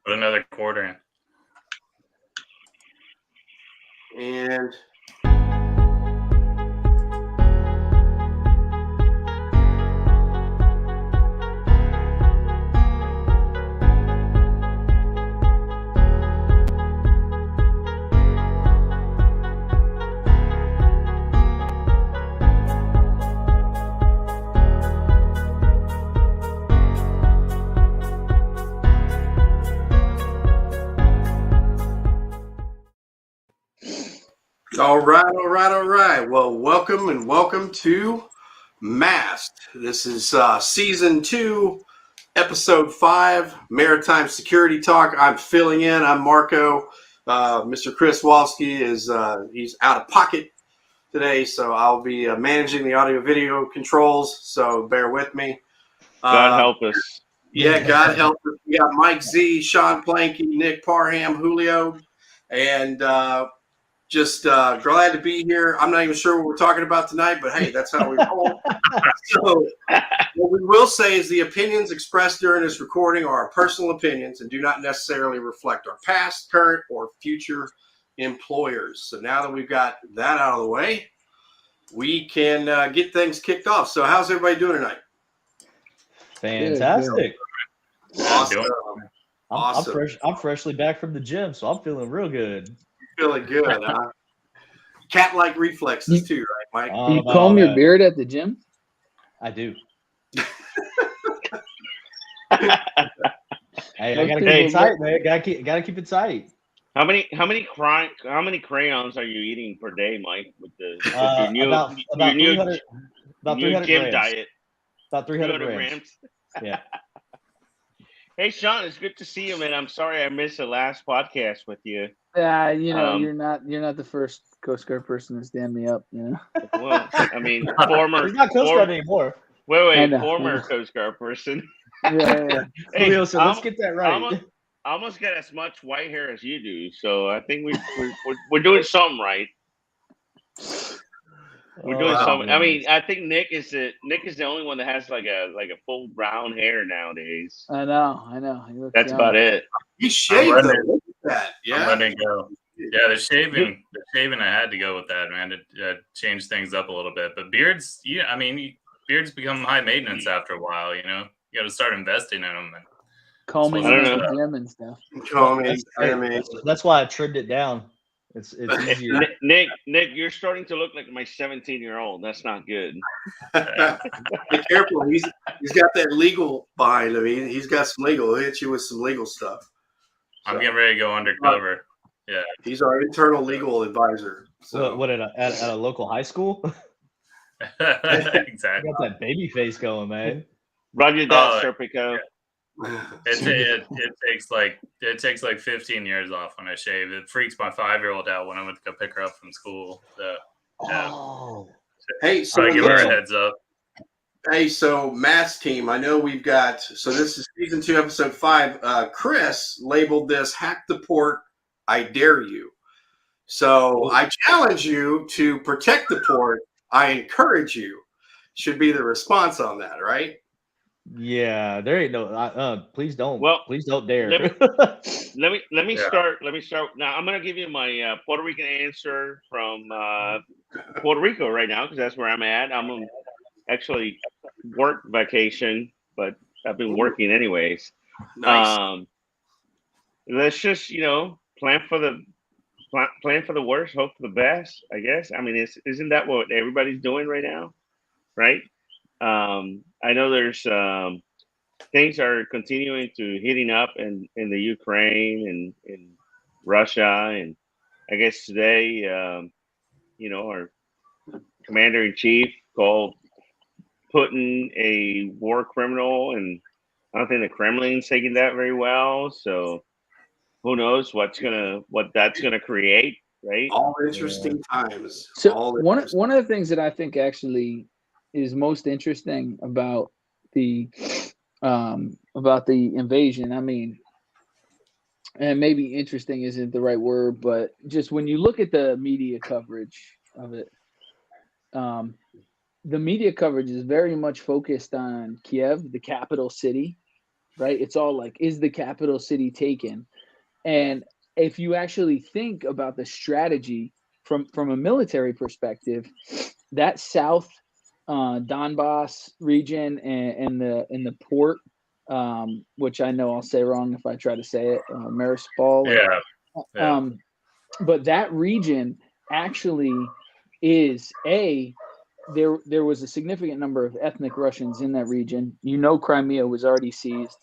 Put another quarter in. And all right. Well, welcome to Masked. This is season 2, episode 5, Maritime Security Talk. I'm filling in. I'm Marco. Mr. Chris Walski is he's out of pocket today, so I'll be managing the audio-video controls. So bear with me. God help us. Yeah, God help us. We got Mike Z, Sean Planky, Nick Parham, Julio, and just glad to be here. I'm not even sure what we're talking about tonight, but hey, that's how we roll. So what we will say is the opinions expressed during this recording are our personal opinions and do not necessarily reflect our past, current, or future employers. So now that we've got that out of the way, we can get things kicked off. So how's everybody doing tonight? Fantastic. Awesome. I'm freshly back from the gym, so I'm feeling real good. Feeling good, huh? Cat-like reflexes too, right, Mike? You comb your beard at the gym? I do. Hey, I gotta keep it tight, man. Gotta keep it tight. How many crayons are you eating per day, Mike? With your new about 300 gym grams. diet? About 300 grams. Yeah. Hey, Sean, it's good to see you, man. I'm sorry I missed the last podcast with you. Yeah, you're not the first Coast Guard person to stand me up. Well, I mean, former. He's not Coast Guard anymore. Wait, former Coast Guard person. Yeah. Hey, Julio, so let's get that right. I almost got as much white hair as you do, so I think we're doing something right. We're doing something. I mean, I think Nick is the only one that has like a full brown hair nowadays. I know. He looks That's young. about it. He shaved though. Look at that. Yeah. I'm letting it go. Yeah, the shaving, I had to go with that, man, to change things up a little bit. But beards, beards become high maintenance after a while. You got to start investing in them. Combing in the gym and stuff. That's why I trimmed it down. It's easier. Nick, you're starting to look like my 17-year-old. That's not good. Be careful. He's got that legal behind him. He's got some legal. He'll hit you with some legal stuff. I'm getting ready to go undercover. Yeah. He's our internal legal advisor. So What at a local high school? Exactly. Got that baby face going, man. Roger that, Serpico. It takes like 15 years off when I shave. It freaks my 5-year-old out when I went to go pick her up from school. So, yeah. Oh. Hey, so give her a heads up. Hey, so Mass Team, I know we've got. So this is season 2, episode 5. Chris labeled this "Hack the Port, I Dare You." So I challenge you to protect the port. I encourage you. Should be the response on that, right? Yeah, there ain't no. Please don't. Well, please don't dare. Let me start. Now I'm gonna give you my Puerto Rican answer from Puerto Rico right now because that's where I'm at. I'm on actually work vacation, but I've been working anyways. Nice. Let's just plan for the worst, hope for the best. I guess. I mean, isn't that what everybody's doing right now? Right. I know there's things are continuing to heating up in the Ukraine and in Russia, and I guess today, our commander in chief called Putin a war criminal, and I don't think the Kremlin's taking that very well. So who knows what that's gonna create, right? All interesting times. So one of the things that I think actually is most interesting about the invasion. I mean, and maybe interesting isn't the right word, but just when you look at the media coverage of it, the media coverage is very much focused on Kiev, the capital city, right? It's all like, is the capital city taken? And if you actually think about the strategy from a military perspective, that South Donbass region and the port, which I know I'll say wrong if I try to say it, Mariupol. Yeah. But that region actually is there was a significant number of ethnic Russians in that region. Crimea was already seized.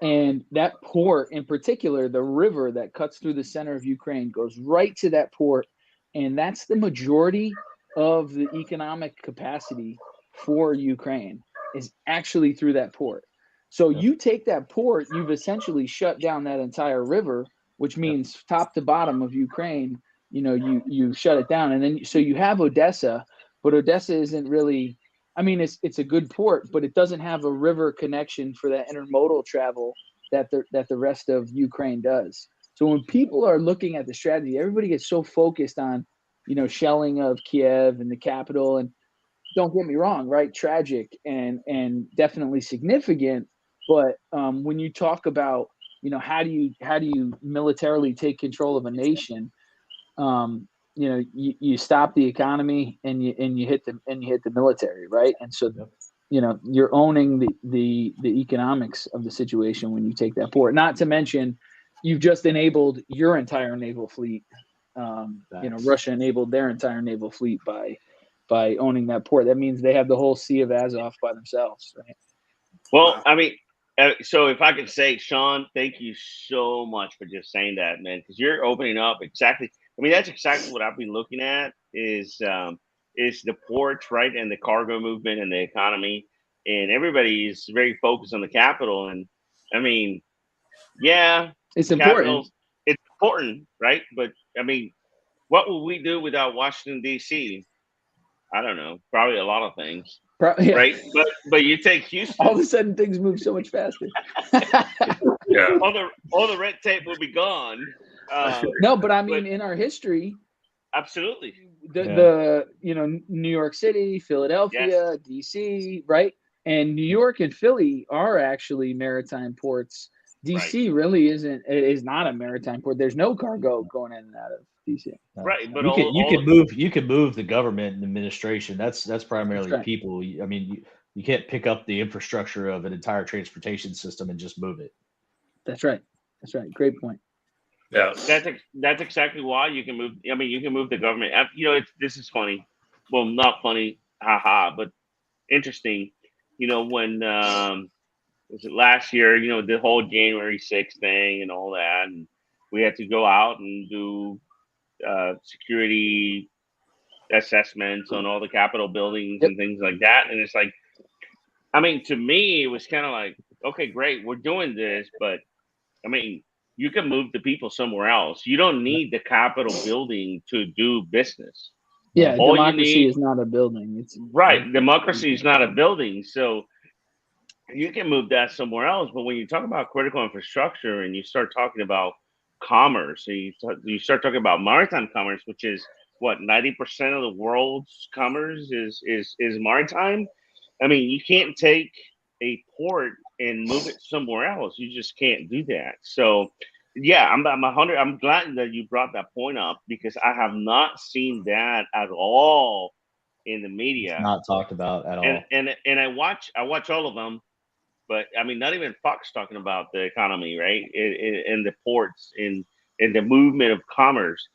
And that port in particular, the river that cuts through the center of Ukraine goes right to that port. And that's the majority of the economic capacity for Ukraine is actually through that port. So you take that port, you've essentially shut down that entire river, which means top to bottom of Ukraine, you shut it down. And then so you have Odessa, but Odessa isn't really, I mean, it's a good port, but it doesn't have a river connection for that intermodal travel that the rest of Ukraine does. So when people are looking at the strategy, everybody gets so focused on, shelling of Kiev and the capital. And don't get me wrong, right? Tragic and definitely significant. But when you talk about, how do you militarily take control of a nation? You stop the economy and you hit the military, right? And so, you're owning the economics of the situation when you take that port. Not to mention, you've just enabled your entire naval fleet. Russia enabled their entire naval fleet by owning that port. That means they have the whole Sea of Azov by themselves, right? Well, I mean, so if I could say, Sean, thank you so much for just saying that, man, because you're opening up exactly. I mean, that's exactly what I've been looking at is the ports, right, and the cargo movement and the economy, and everybody is very focused on the capital. And I mean, yeah, it's important. It's important, right? But I mean, what would we do without Washington D.C.? I don't know, probably a lot of things. Yeah. Right, but you take Houston. All of a sudden, things move so much faster. Yeah, all the red tape will be gone. No, but I mean, in our history, absolutely. The New York City, Philadelphia, DC, right, and New York and Philly are actually maritime ports. DC really is not a maritime port. There's no cargo going in and out of DC. Right, but you can move the government and administration. That's primarily people. I mean, you can't pick up the infrastructure of an entire transportation system and just move it. That's right. Great point. Yeah, that's exactly why you can move. I mean, you can move the government. This is funny. Well, not funny, haha, but interesting. When was it last year? The whole January 6th thing and all that, and we had to go out and do security assessments on all the Capitol buildings and things like that. And it's like, I mean, to me, it was kind of like, okay, great, we're doing this, but I mean, you can move the people somewhere else. You don't need the Capitol building to do business. Yeah, democracy is not a building. It's right. Democracy is not a building. So you can move that somewhere else. But when you talk about critical infrastructure and you start talking about commerce, and you start talking about maritime commerce, which is what 90% of the world's commerce is maritime. I mean, you can't take a port and move it somewhere else. You just can't do that. So, yeah, I'm glad that you brought that point up because I have not seen that at all in the media. It's not talked about at all. And I watch all of them, but I mean, not even Fox talking about the economy, right? And the ports and the movement of commerce.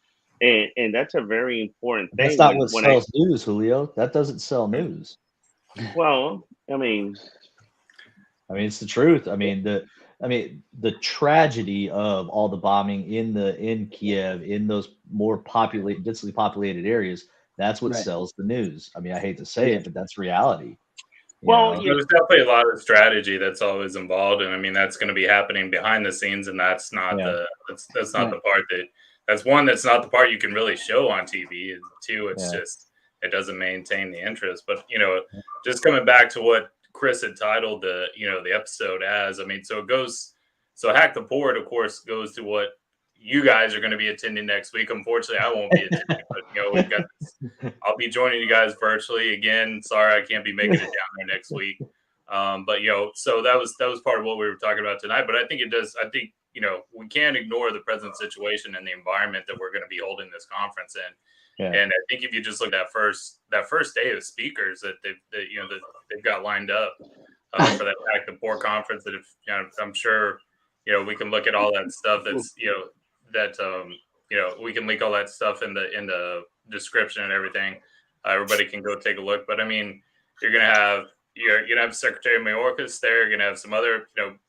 And that's a very important thing. That's not what sells news, Julio. That doesn't sell news. Well, I mean, it's the truth. I mean, the tragedy of all the bombing in Kiev, in those more densely populated areas, that's what sells the news. I mean, I hate to say it, but that's reality. There's definitely a lot of strategy that's always involved, and I mean that's going to be happening behind the scenes, and that's not that's not the part that's not the part you can really show on TV. And two, it's just it doesn't maintain the interest. But just coming back to what Chris had titled the episode as, I mean, so Hack the Port, of course, goes to what you guys are going to be attending next week. Unfortunately, I won't be attending, but we've got this. I'll be joining you guys virtually again. Sorry, I can't be making it down there next week. But so that was part of what we were talking about tonight. But I think it does. I think we can't ignore the present situation and the environment that we're going to be holding this conference in. Yeah. And I think if you just look at that first day of speakers that they've got lined up for that Pack the Poor conference, that I'm sure we can look at all that stuff that's we can link all that stuff in the description and everything. Everybody can go take a look. But I mean, you're gonna have Secretary Mayorkas there. You're gonna have some other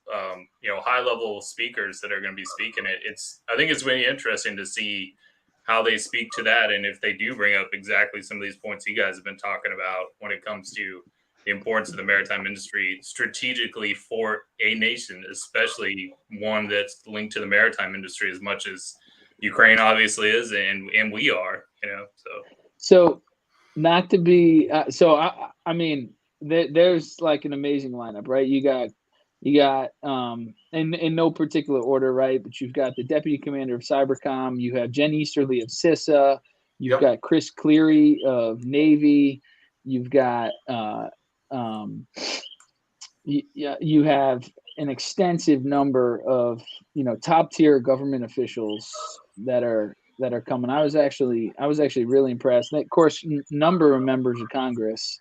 high level speakers that are gonna be speaking. I think it's really interesting to see how they speak to that, and if they do bring up exactly some of these points you guys have been talking about when it comes to the importance of the maritime industry strategically for a nation, especially one that's linked to the maritime industry as much as Ukraine obviously is, and we are, So not to be, I mean, there's like an amazing lineup, right? You got in no particular order, right? But you've got the deputy commander of Cybercom. You have Jen Easterly of CISA. You've got Chris Cleary of Navy. You've got you have an extensive number of top tier government officials that are coming. I was actually really impressed. And of course, number of members of Congress.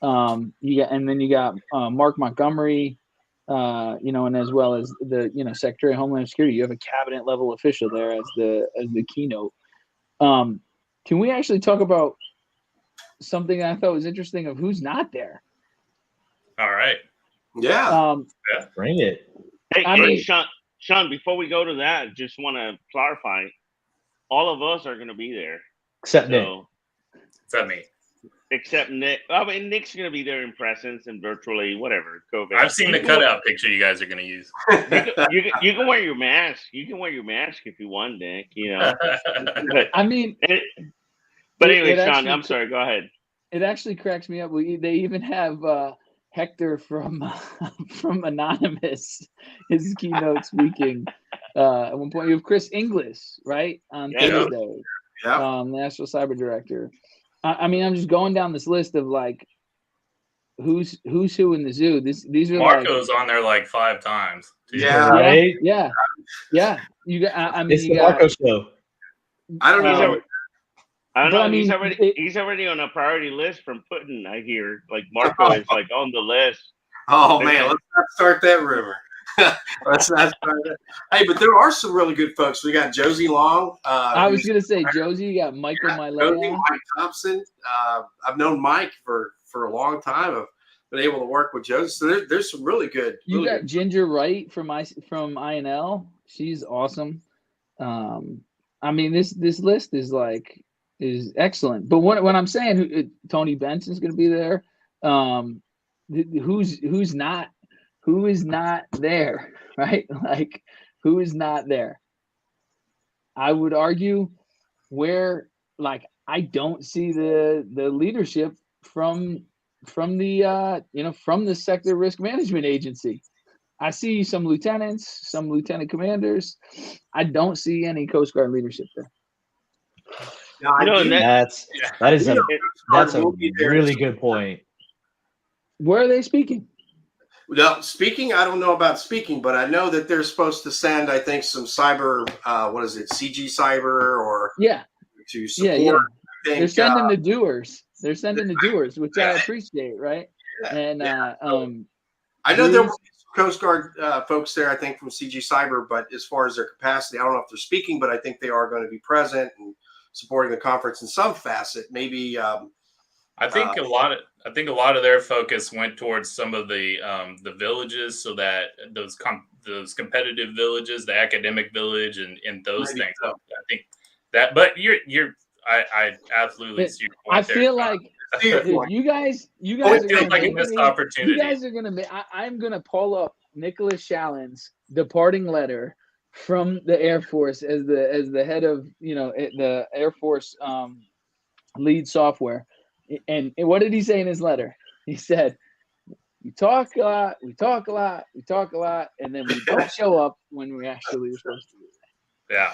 You got Mark Montgomery, and as well as the Secretary of Homeland Security. You have a cabinet level official there as the keynote. Can we actually talk about something I thought was interesting of who's not there? All right. Yeah. Bring it. Hey, Sean, before we go to that, just want to clarify, all of us are going to be there. Except Nick. Except me. Except Nick. I mean, Nick's going to be there in presence and virtually, whatever. COVID. I've seen the cutout picture you guys are going to use. You can wear your mask. You can wear your mask if you want, Nick. But, I mean, but anyway, Sean, I'm sorry. Go ahead. It actually cracks me up. They even have Hector from Anonymous, his keynote speaking. At one point, you have Chris Inglis, right, on Thursday. Yeah. National Cyber Director. I mean, I'm just going down this list of like who's who in the zoo. These are Marco's on there like 5 times. Yeah. Right? Yeah. You got. I mean, It's the Marco show. I don't know. I don't know. I mean, he's already on a priority list from Putin. I hear like Marco is like on the list. Oh man, let's not start that rumor. Let's not start that. Hey, but there are some really good folks. We got Josie Long. I was gonna say Josie. You got Michael Milea. Mike Thompson. I've known Mike for a long time. I've been able to work with Josie. So there's some really good. You got Ginger Wright from INL. She's awesome. I mean, this list is excellent. But when I'm saying Tony Benson's going to be there, who is not there, right? Like, who is not there? I would argue where, like, I don't see the leadership from the Sector Risk Management Agency. I see some lieutenants, some lieutenant commanders. I don't see any Coast Guard leadership there. That's a really good point. Where are they speaking? Well, speaking, I don't know about speaking, but I know that they're supposed to send, I think, some cyber, CG Cyber or to support. Yeah. I think, they're sending the doers. They're sending the doers, which I appreciate, right? Yeah, and I know there were Coast Guard folks there, I think, from CG Cyber, but as far as their capacity, I don't know if they're speaking, but I think they are going to be present and supporting the conference in some facet. Maybe I think a lot of their focus went towards some of the villages, so that those competitive villages, the academic village, and those Maybe things. so. I think that, but I absolutely see your point. I feel like you guys are feels like a missed opportunity. You guys are gonna be. I'm gonna pull up Nicholas Shallon's departing letter from the Air Force as the head of the Air Force lead software. And what did he say in his letter? He said, "We talk a lot, we talk a lot, we talk a lot, and then we don't show up when we actually are supposed to do that." Yeah.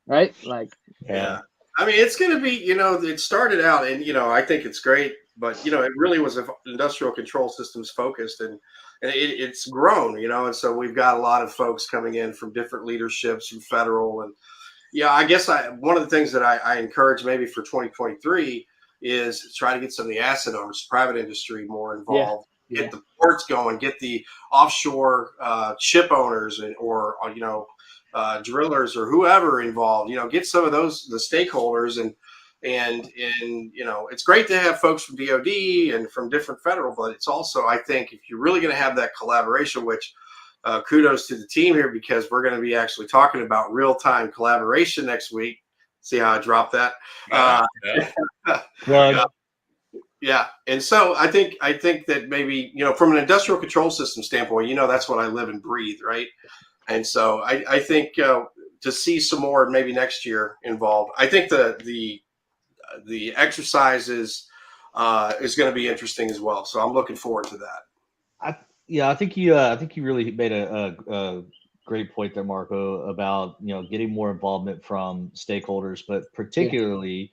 Right? Like, yeah. I mean, it's going to be, it started out, and, I think it's great but it really was industrial control systems focused, and it's grown, and so we've got a lot of folks coming in from different leaderships from federal, and I guess one of the things that I encourage maybe for 2023 is try to get some of the asset owners, private industry more involved, get the ports going, get the offshore ship owners or drillers or whoever involved, get some of the stakeholders and it's great to have folks from DOD and from different federal, but it's also, I think, if you're really going to have that collaboration, which kudos to the team here, because we're going to be actually talking about real-time collaboration next week. See how I dropped that? Yeah. And so I think that maybe, from an industrial control system standpoint, that's what I live and breathe, right? And so I think to see some more maybe next year involved, I think the exercises is going to be interesting as well. So I'm looking forward to that. I think you really made a great point there, Marco, about getting more involvement from stakeholders, but particularly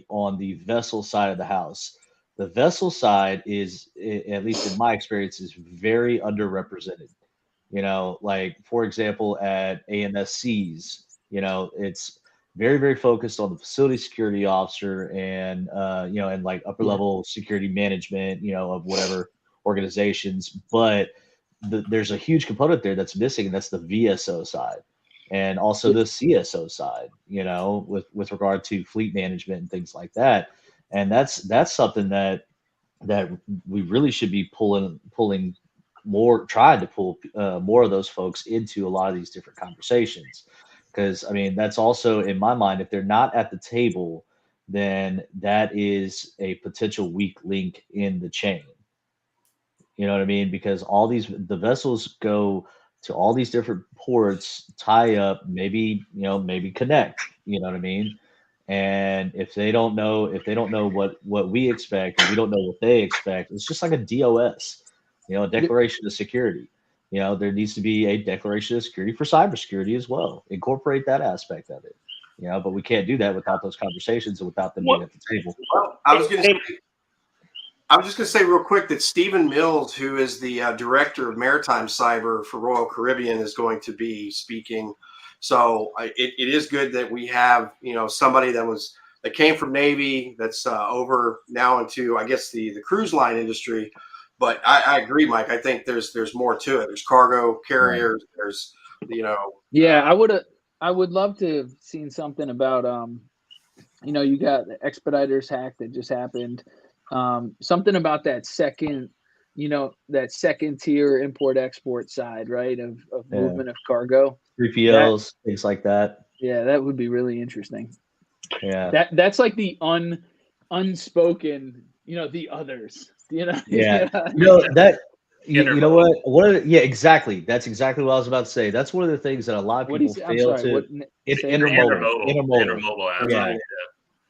on the vessel side of the house. The vessel side is, at least in my experience, is very underrepresented. Like for example, at AMSCs, it's very, very focused on the facility security officer and and like upper level security management, of whatever organizations, but there's a huge component there that's missing, and that's the VSO side and also the CSO side, with regard to fleet management and things like that. And that's something that we really should be pulling more, trying to pull more of those folks into a lot of these different conversations. Because that's also, in my mind, if they're not at the table, then that is a potential weak link in the chain. You know what I mean? Because the vessels go to all these different ports, tie up, maybe connect. You know what I mean? And if they don't know what we expect, and we don't know what they expect, it's just like a DOS, a declaration of security. There needs to be a declaration of security for cybersecurity as well. Incorporate that aspect of it. But we can't do that without those conversations and without them being at the table. Well, I was just going to say real quick that Stephen Mills, who is the director of maritime cyber for Royal Caribbean, is going to be speaking. So it is good that we have, somebody that came from Navy that's over now into, I guess, the cruise line industry. But I agree, Mike. I think there's more to it. There's cargo carriers. There's, Yeah, I would love to have seen something about, you got the Expeditors hack that just happened. Something about that second tier import export side, right, of movement of cargo, 3PLs, things like that. Yeah, that would be really interesting. Yeah, that's like the unspoken, the others. Yeah, that. You know what? Yeah, exactly. That's exactly what I was about to say. That's one of the things that a lot of people fail to. It's intermodal. Yeah.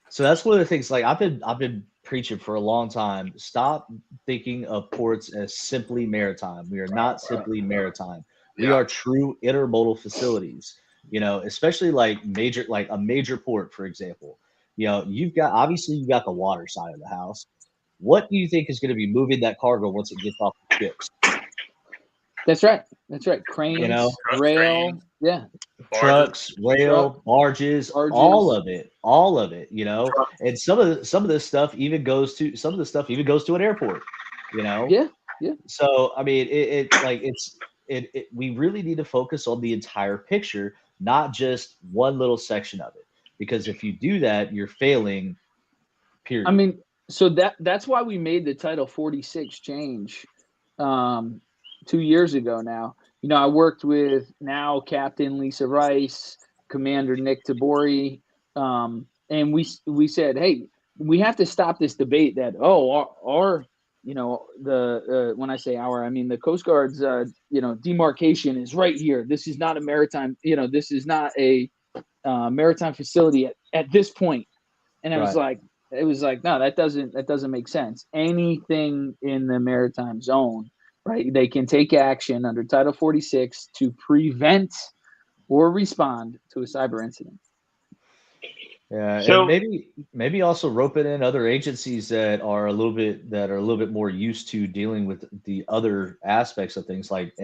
So that's one of the things. Like I've been preaching for a long time. Stop thinking of ports as simply maritime. We are not simply maritime. We are true intermodal facilities. Especially like a major port, for example. You've got the water side of the house. What do you think is going to be moving that cargo once it gets off the ships? That's right. Cranes, rail, trucks, rail, barges, all of it. And some of this stuff even goes to an airport. Yeah. So we really need to focus on the entire picture, not just one little section of it. Because if you do that, you're failing. Period. So that's why we made the Title 46 change 2 years ago now. I worked with now Captain Lisa Rice, Commander Nick Tabori, and we said, hey, we have to stop this debate that our when I say our, I mean the Coast Guard's demarcation is right here. This is not a maritime, this is not a maritime facility at this point. And it was like, no, that doesn't make sense. Anything in the maritime zone, right? They can take action under Title 46 to prevent or respond to a cyber incident. Yeah, So and maybe also roping in other agencies that are a little bit more used to dealing with the other aspects of things, like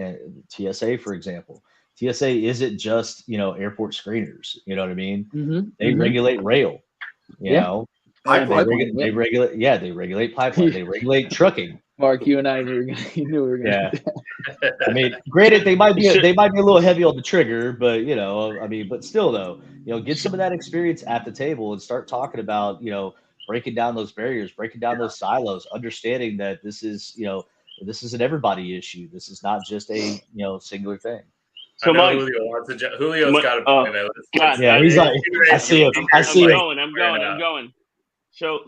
TSA, for example. TSA isn't just airport screeners. You know what I mean? They regulate rail. You Yeah. know, And Pipeline. pipeline. they regulate. Yeah, they regulate pipeline. They regulate trucking. Mark, you and I knew we were gonna. Yeah. I mean, granted, they might be So- a little heavy on the trigger, but I mean, but still, though, get some of that experience at the table and start talking about, breaking down those barriers, breaking down those silos, understanding that this is an everybody issue. This is not just a singular thing. I So know Mike, Julio wants to. Julio's got a point. God, Yeah, he's like, I see him. I see him. I'm going. So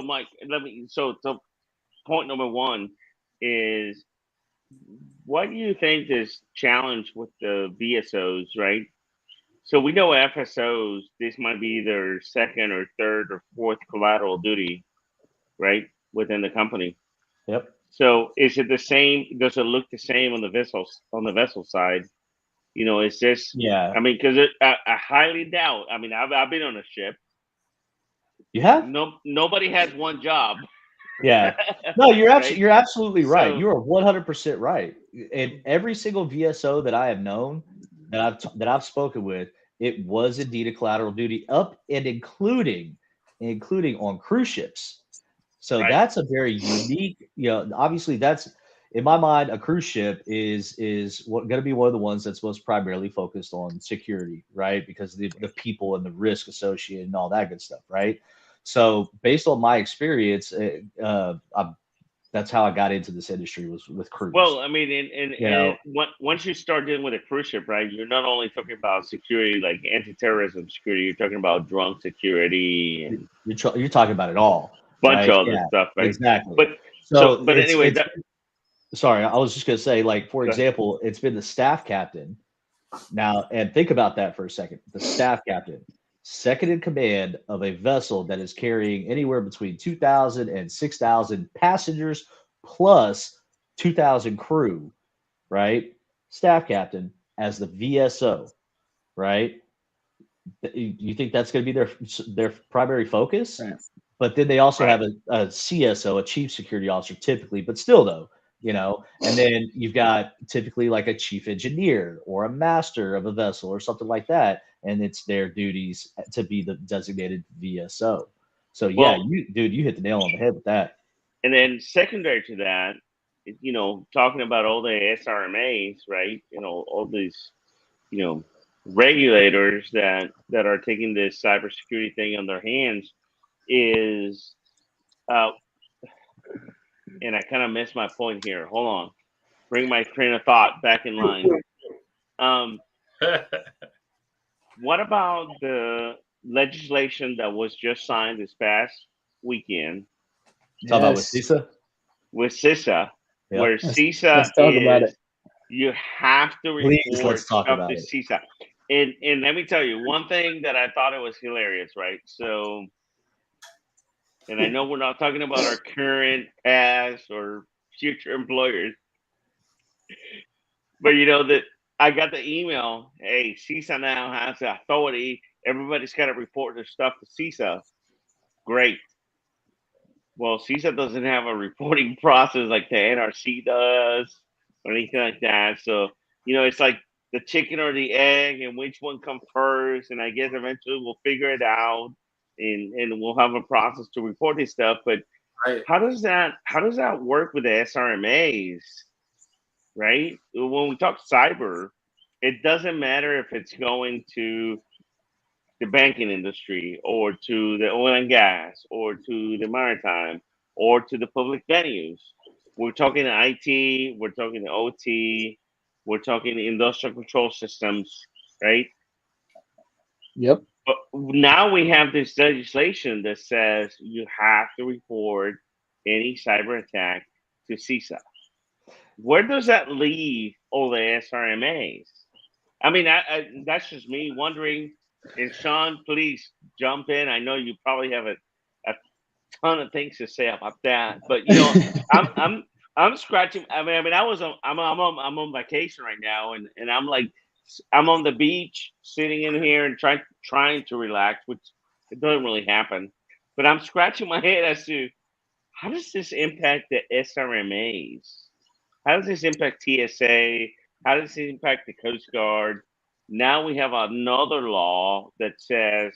Mike, so point number one is, what do you think this challenge with the VSOs, right? So we know FSOs, this might be their second or third or fourth collateral duty, right, within the company. Yep. So is it the same? Does it look the same on the vessel side? Is this? Yeah. I mean, because I highly doubt. I mean, I've been on a ship. You have? Nobody has one job. Yeah. No, you're Right? you're absolutely right. So- You are 100% right. And every single VSO that I have known, that I've spoken with, it was indeed a collateral duty, up and including on cruise ships. So Right. that's a very unique, obviously that's, in my mind, a cruise ship is going to be one of the ones that's most primarily focused on security, right? Because the people and the risk associated and all that good stuff, right? So based on my experience, that's how I got into this industry, was with cruise. Well, I mean, and once you start dealing with a cruise ship, right, you're not only talking about security, like anti-terrorism security, you're talking about drunk security and you're talking about it all. bunch right? of other stuff, right? Exactly. But anyway, sorry, I was just going to say, like, for example, it's been the staff captain. Now, and think about that for a second. The staff captain, second in command of a vessel that is carrying anywhere between 2,000 and 6,000 passengers plus 2,000 crew, right? Staff captain as the VSO, right? You think that's going to be their primary focus? Right. But then they also have a CSO, a chief security officer, typically, but still, though, and then you've got typically like a chief engineer or a master of a vessel or something like that. And it's their duties to be the designated VSO. So yeah, you hit the nail on the head with that. And then secondary to that, talking about all the SRMAs, right? All these, regulators that are taking this cybersecurity thing on their hands is, and I kind of missed my point here. Hold on, bring my train of thought back in line. What about the legislation that was just signed this past weekend? Talk about with CISA? With CISA, Yep. where CISA let's talk about it. You have to report let's talk stuff about to it. CISA. And let me tell you one thing that I thought it was hilarious, right? So, and I know we're not talking about our current past or future employers, but that I got the email, hey, CISA now has the authority. Everybody's got to report their stuff to CISA. Great. Well, CISA doesn't have a reporting process like the NRC does or anything like that. So, it's like the chicken or the egg and which one comes first. And I guess eventually we'll figure it out and we'll have a process to report this stuff. But how does that work with the SRMAs? Right? When we talk cyber, it doesn't matter if it's going to the banking industry or to the oil and gas or to the maritime or to the public venues. We're talking IT, we're talking OT, we're talking industrial control systems, right? Yep. But now we have this legislation that says you have to report any cyber attack to CISA. Where does that leave all the SRMAs? I mean, that's just me wondering. And Sean, please jump in. I know you probably have a ton of things to say about that, but I'm scratching. I mean, I'm on vacation right now, and I'm like, I'm on the beach, sitting in here and trying to relax, which It doesn't really happen. But I'm scratching my head as to how does this impact the SRMAs? How does this impact TSA? How does this impact the Coast Guard? Now we have another law that says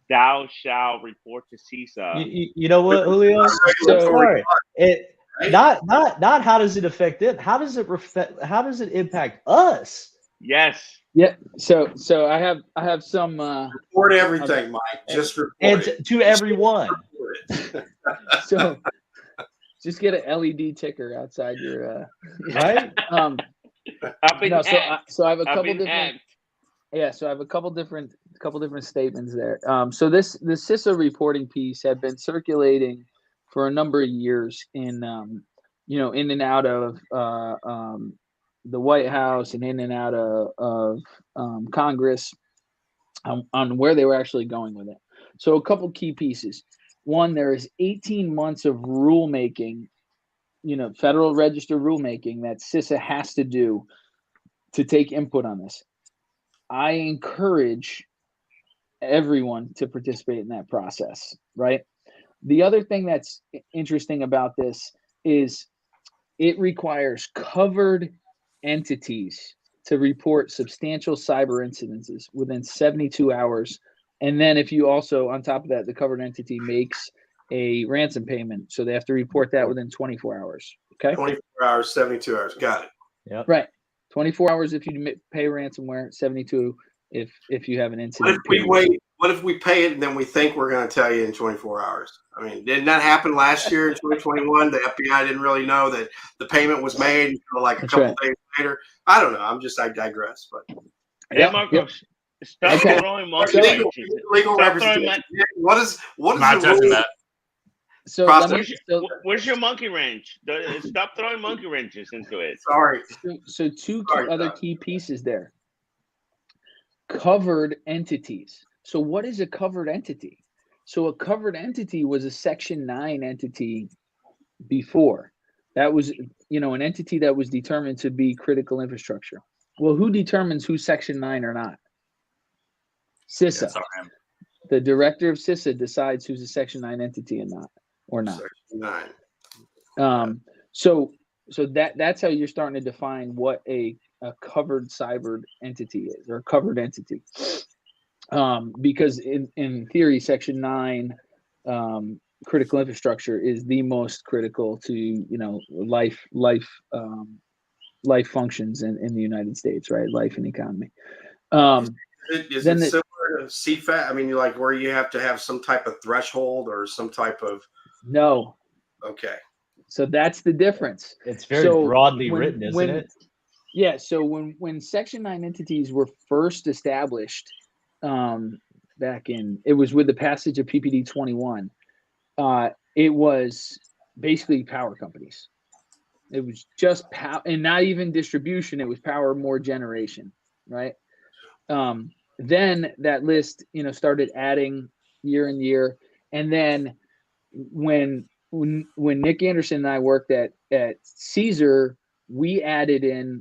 thou shalt report to CISA. You know what, Julio? So- Sorry. It Right? not how does it affect them? How does it impact us? Yes. Yeah. So I have some. Report everything, Mike. Just report And it. to everyone. Report it. So just get an LED ticker outside your. Right? I've been No, hacked. so I have a I've couple been different. hacked. Yeah, so I have a couple different statements there. So the CISA reporting piece had been circulating for a number of years in in and out of the White House and in and out of Congress on where they were actually going with it. So a couple key pieces. One, there is 18 months of rulemaking, Federal Register rulemaking that CISA has to do to take input on this. I encourage everyone to participate in that process, right? The other thing that's interesting about this is it requires covered entities to report substantial cyber incidences within 72 hours. And then if you also, on top of that, the covered entity makes a ransom payment. So they have to report that within 24 hours. Okay. 24 hours, 72 hours. Got it. Yep. Right. 24 hours if you pay ransomware, 72 if you have an What incident. if we wait? What if we pay it and then we think we're going to tell you in 24 hours? I mean, didn't that happen last year in 2021? The FBI didn't really know that the payment was made until like a That's couple right. days later. I don't know. I digress. But Hey, Yep, Marcos, stop Okay. throwing monkey legal, wrenches. legal Stop throwing representation. What is Not the touching rule? that. So, Process. let me, Where's your monkey wrench? Stop throwing monkey wrenches into it. Sorry. so two Sorry, other Doug. key pieces there. Covered entities. So what is a covered entity? So a covered entity was a Section 9 entity before. That was, an entity that was determined to be critical infrastructure. Well, who determines who's Section 9 or not? CISA. That's all right. The director of CISA decides who's a Section 9 entity and not, or not. Section 9. So that's how you're starting to define what a covered cyber entity is, or a covered entity. Because in theory, Section 9 critical infrastructure is the most critical to life functions in the United States, right? Life and economy. Is Then it similar to CFAT? I mean, like where you have to have some type of threshold or some type of No. okay. So that's the difference. It's very So broadly when- written, isn't when- it? Yeah. So when Section 9 entities were first established, it was with the passage of PPD 21. It was basically power companies. It was just power, and not even distribution. It was power more generation, right? Then that list, started adding year and year, and then when Nick Anderson and I worked at Caesar, we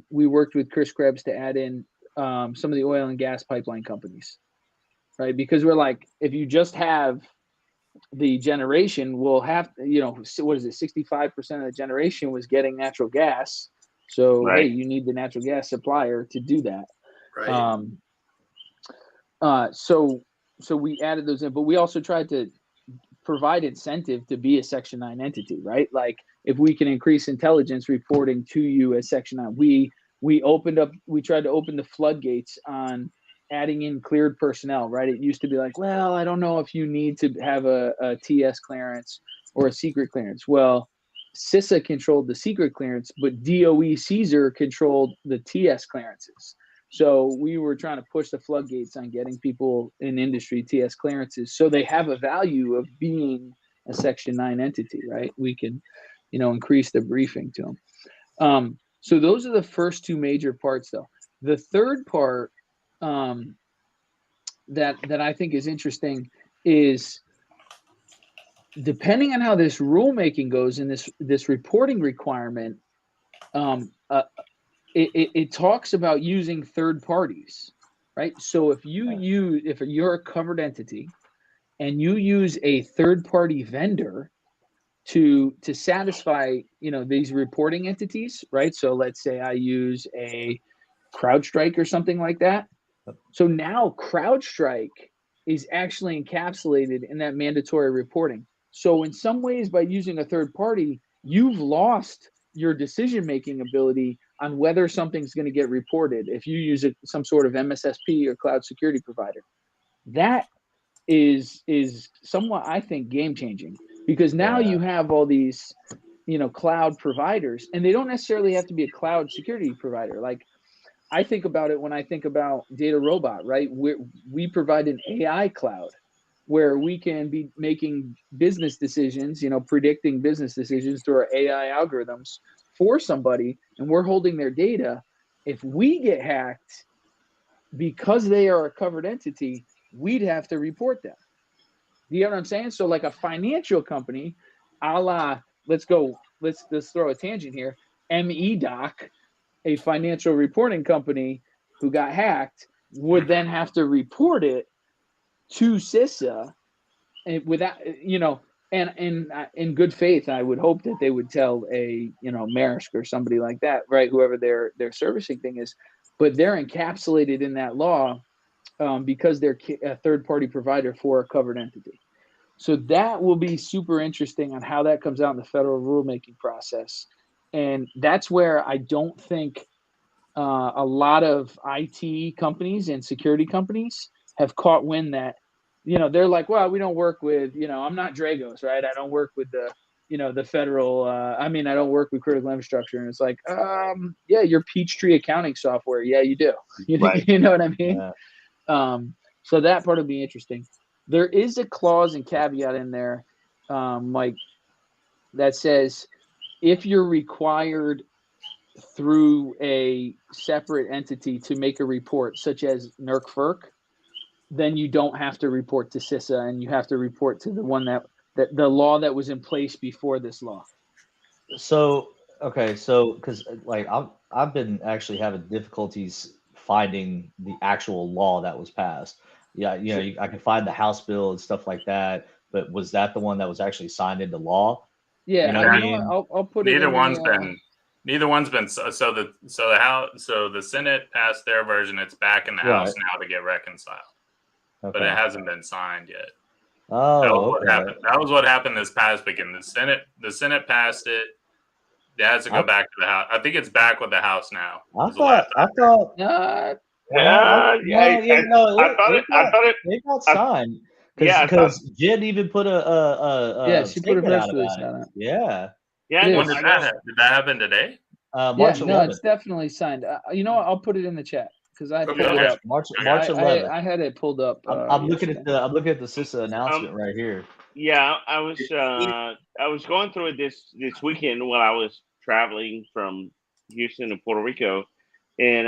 worked with Chris Krebs to add in some of the oil and gas pipeline companies, right? Because we're like, if you just have the generation, we'll have, what is it? 65% of the generation was getting natural gas. So, Right. hey, you need the natural gas supplier to do that. Right. So we added those in, but we also tried to provide incentive to be a Section 9 entity, right? Like if we can increase intelligence reporting to you as Section 9, we tried to open the floodgates on adding in cleared personnel, right? It used to be like, well, I don't know if you need to have a TS clearance or a secret clearance. Well, CISA controlled the secret clearance, but DOE Caesar controlled the TS clearances. So we were trying to push the floodgates on getting people in industry TS clearances, so they have a value of being a Section 9 entity, right? We can, increase the briefing to them. So those are the first two major parts, though. The third part that I think is interesting is, depending on how this rulemaking goes in this reporting requirement, it talks about using third parties, right? So if you're a covered entity and you use a third-party vendor to satisfy, these reporting entities, right? So let's say I use a CrowdStrike or something like that. So now CrowdStrike is actually encapsulated in that mandatory reporting. So in some ways, by using a third party, you've lost your decision-making ability on whether something's going to get reported if you use some sort of MSSP or cloud security provider. That is somewhat, I think, game-changing, because now you have all these, cloud providers, and they don't necessarily have to be a cloud security provider. Like, I think about it when I think about DataRobot, right? We provide an AI cloud where we can be making business decisions, predicting business decisions through our AI algorithms for somebody, and we're holding their data. If we get hacked because they are a covered entity, we'd have to report them. Do you know what I'm saying? So like a financial company, a la, let's throw a tangent here, MEDoc, a financial reporting company who got hacked, would then have to report it to CISA, and without, and in good faith, I would hope that they would tell a, Maersk or somebody like that, right? Whoever their servicing thing is, but they're encapsulated in that law because they're a third-party provider for a covered entity. So that will be super interesting on how that comes out in the federal rulemaking process. And that's where I don't think a lot of IT companies and security companies have caught wind that, they're like, well, we don't work with, I'm not Dragos, right? I don't work with the, the federal, I don't work with critical infrastructure. And it's like, yeah, your Peachtree accounting software. Yeah, you do. Right. You know what I mean? Yeah. So that part will be interesting. There is a clause and caveat in there, Mike, that says if you're required through a separate entity to make a report, such as NERC-FERC, then you don't have to report to CISA, and you have to report to the one that the law that was in place before this law. So okay, so because like I've been actually having difficulties finding the actual law that was passed. Yeah, I can find the House bill and stuff like that, but was that the one that was actually signed into law? Yeah, You know what I mean? I'll put it. Neither one's been. So the Senate passed their version. It's back in the House now to get reconciled, but it hasn't been signed yet. Oh, that was what happened. That was what happened this past weekend. The Senate passed it. It has to go back to the House. I think it's back with the House now. I thought I thought it got signed. Because Jen even put a she put a press statement release out about on it. it. Yeah. When did that happen? Did that happen today? March 11th. No, it's definitely signed. You know what? I'll put it in the chat because I pulled it up. March 11th. I had it pulled up. I'm looking at the CISA announcement right here. Yeah, I was going through it this weekend while I was traveling from Houston to Puerto Rico, and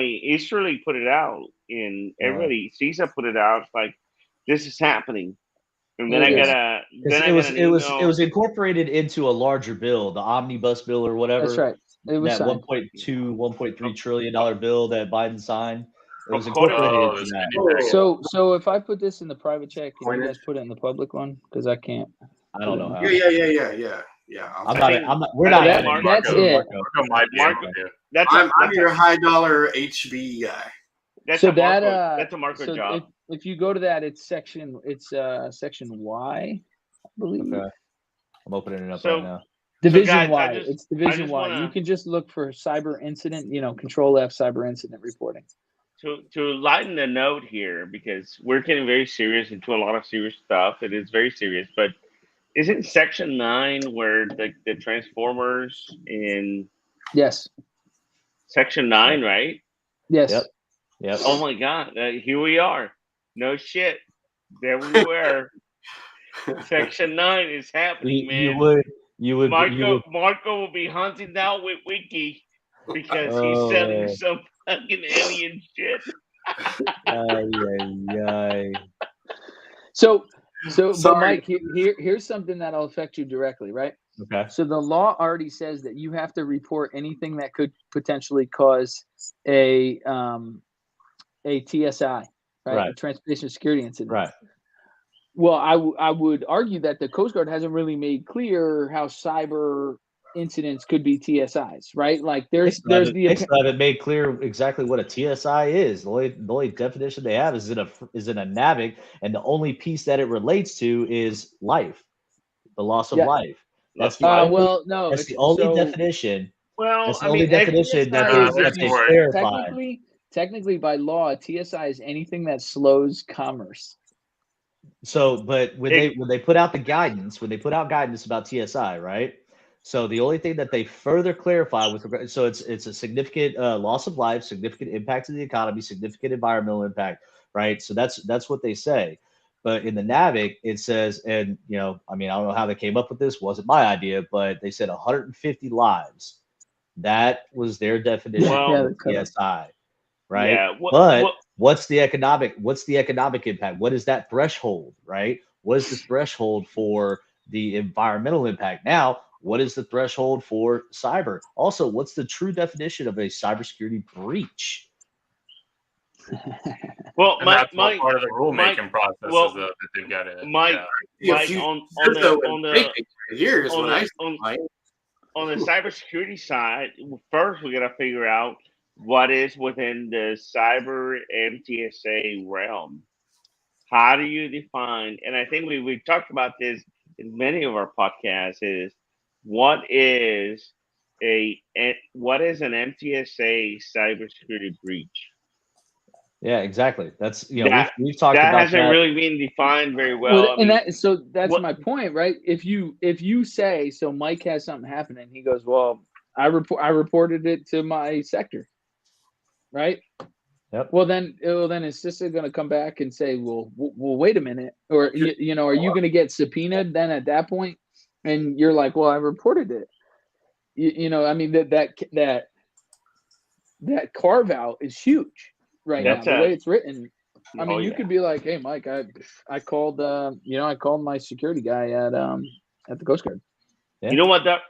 East really put it out, and everybody CISA put it out. It's like, this is happening. And then it was incorporated into a larger bill, the omnibus bill or whatever. That's right. It was that signed. $1.3 trillion bill that Biden signed. It was incorporated into that. So if I put this in the private chat, can you guys put it in the public one? Because I can't. I don't know how. Yeah. We're not. That's it. I'm your high dollar HB guy. That's a Marco job. If you go to that, it's section Y, I believe. Okay. I'm opening it up right now. Division Y. It's Division Y. You can just look for cyber incident, Control F cyber incident reporting. To lighten the note here, because we're getting very serious into a lot of serious stuff. It is very serious, but isn't Section 9 where the Transformers in Yes. Section 9, right? Yes. Yep. Oh my God! Here we are. No shit. There we were. Section 9 is happening, man. You would. Marco will be hunting down with Wiki because he's selling some fucking alien shit. So, but Mike, here's something that'll affect you directly, right? Okay. So the law already says that you have to report anything that could potentially cause a TSI, right? A transportation security incident. Right. Well, I would argue that the Coast Guard hasn't really made clear how cyber incidents could be TSIs, right? Like there's They still haven't made clear exactly what a TSI is. The only definition they have is in a NAVIC, and the only piece that it relates to is life, the loss of life. That's the only, well, no, that's the only so, definition. Well, That's the I only mean, definition that TSI they is clarified. technically by law, a TSI is anything that slows commerce. So, but when they put out the guidance, about TSI, right? So the only thing that they further clarify with regard, so it's a significant loss of life, significant impact to the economy, significant environmental impact, right? So that's what they say. But in the NAVIC, it says, and I mean, I don't know how they came up with this. Wasn't my idea, but they said 150 lives. That was their definition of TSI, right? Yeah. What's the economic impact? What is that threshold, right? What is the threshold for the environmental impact? Now, what is the threshold for cyber? Also, what's the true definition of a cybersecurity breach? Well, and that's part of the rulemaking process that they've got to. On the cybersecurity side, first we got to figure out what is within the cyber MTSA realm. How do you define? And I think we talked about this in many of our podcasts. Is what is an MTSA cybersecurity breach? Yeah, exactly. That's we've talked about that. Hasn't really been defined very well. That's my point, right? If you say, so Mike has something happening, he goes, well, I reported it to my sector, right? Yep. Well, then is CISA going to come back and say, well, wait a minute, or are you going to get subpoenaed then at that point? And you're like, well, I reported it. I mean that carve out is huge right now. The way it's written, I mean, you could be like, hey, Mike, I called I called my security guy at the Coast Guard. Yeah. You know what that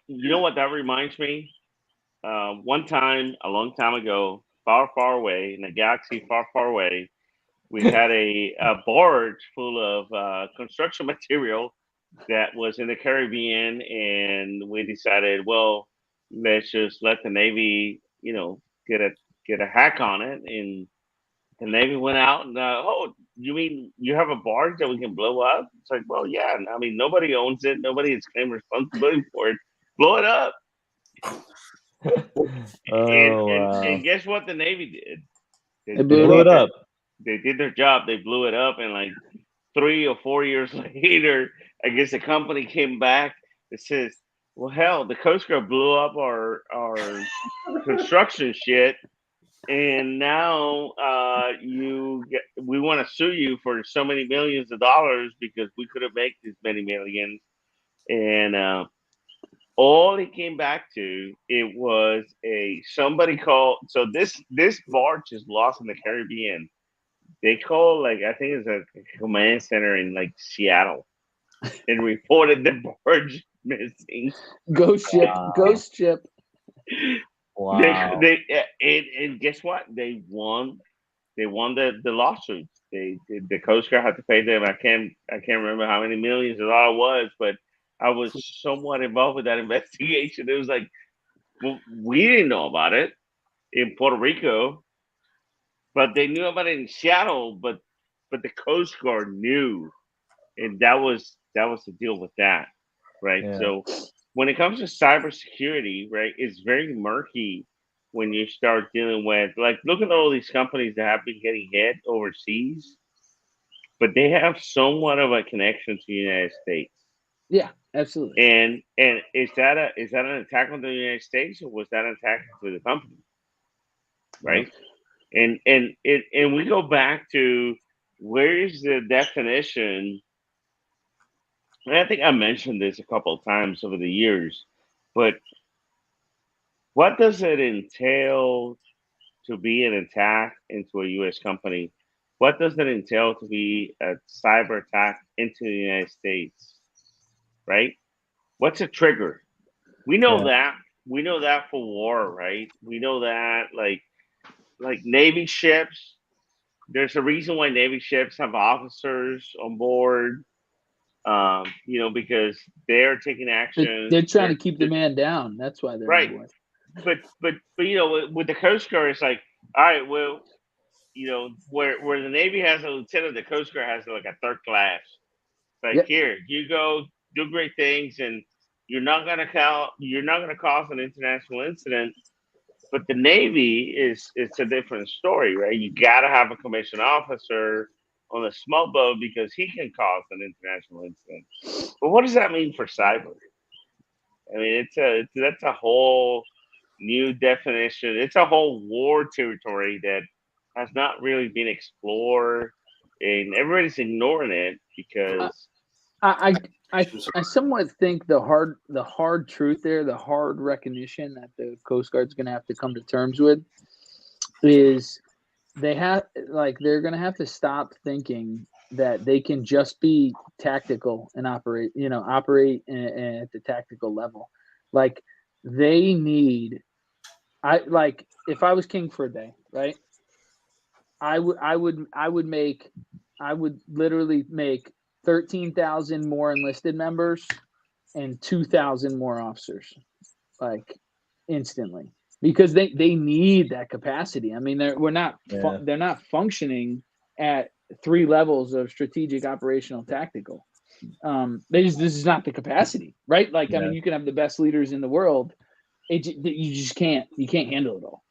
reminds me? One time, a long time ago, far, far away in a galaxy far, far away, we had a barge full of construction material that was in the Caribbean, and we decided, well, let's just let the Navy, get a hack on it, and the Navy went out and, oh, you mean you have a barge that we can blow up? It's like, well, yeah. I mean, nobody owns it. Nobody has claimed responsibility for it. Blow it up. And guess what the Navy did? They blew it up. They did their job. They blew it up, and like 3 or 4 years later, I guess the company came back that says, well, hell, the Coast Guard blew up our construction shit, and now we want to sue you for so many millions of dollars because we could have made this many millions. And all it came back to, it was somebody called. So this barge is lost in the Caribbean. They called, like, I think it's a command center in like Seattle, and reported the barge missing. Ghost ship. Wow. And guess what? They won the lawsuit. The Coast Guard had to pay them. I can't remember how many millions of dollars it was, but I was somewhat involved with that investigation. It was like, well, we didn't know about it in Puerto Rico, but they knew about it in Seattle. But the Coast Guard knew, and that was the deal with that, right? Yeah. So when it comes to cybersecurity, right, it's very murky when you start dealing with, like, look at all these companies that have been getting hit overseas, but they have somewhat of a connection to the United States. Yeah, absolutely. And is that an attack on the United States, or was that an attack to the company? Right? Yeah. And we go back to, where is the definition? And I think I mentioned this a couple of times over the years, but what does it entail to be an attack into a U.S. company? What does it entail to be a cyber attack into the United States? Right? What's a trigger? We know that. We know that for war, right? We know that, like Navy ships. There's a reason why Navy ships have officers on board because they're taking action. They're trying to keep the man down. That's why they're right. on board. But with the Coast Guard, it's like, all right, well, where the Navy has a lieutenant, the Coast Guard has like a third class. Like, Yep. here, you go do great things, and you're not gonna cause an international incident. But the Navy it's a different story, right? You gotta have a commissioned officer on a small boat because he can cause an international incident. But what does that mean for cyber? I mean, that's a whole new definition. It's a whole war territory that has not really been explored, and everybody's ignoring it because I somewhat think the hard truth there, the hard recognition that the Coast Guard's going to have to come to terms with is they're going to have to stop thinking that they can just be tactical and operate at the tactical level. Like, they need, if I was king for a day, right? I would literally make 13,000 more enlisted members and 2,000 more officers, like, instantly, because they need that capacity. I mean, they're not functioning at 3 levels of strategic, operational, tactical. This is not the capacity, right? Like, yeah. I mean, you can have the best leaders in the world, you just can't handle it all.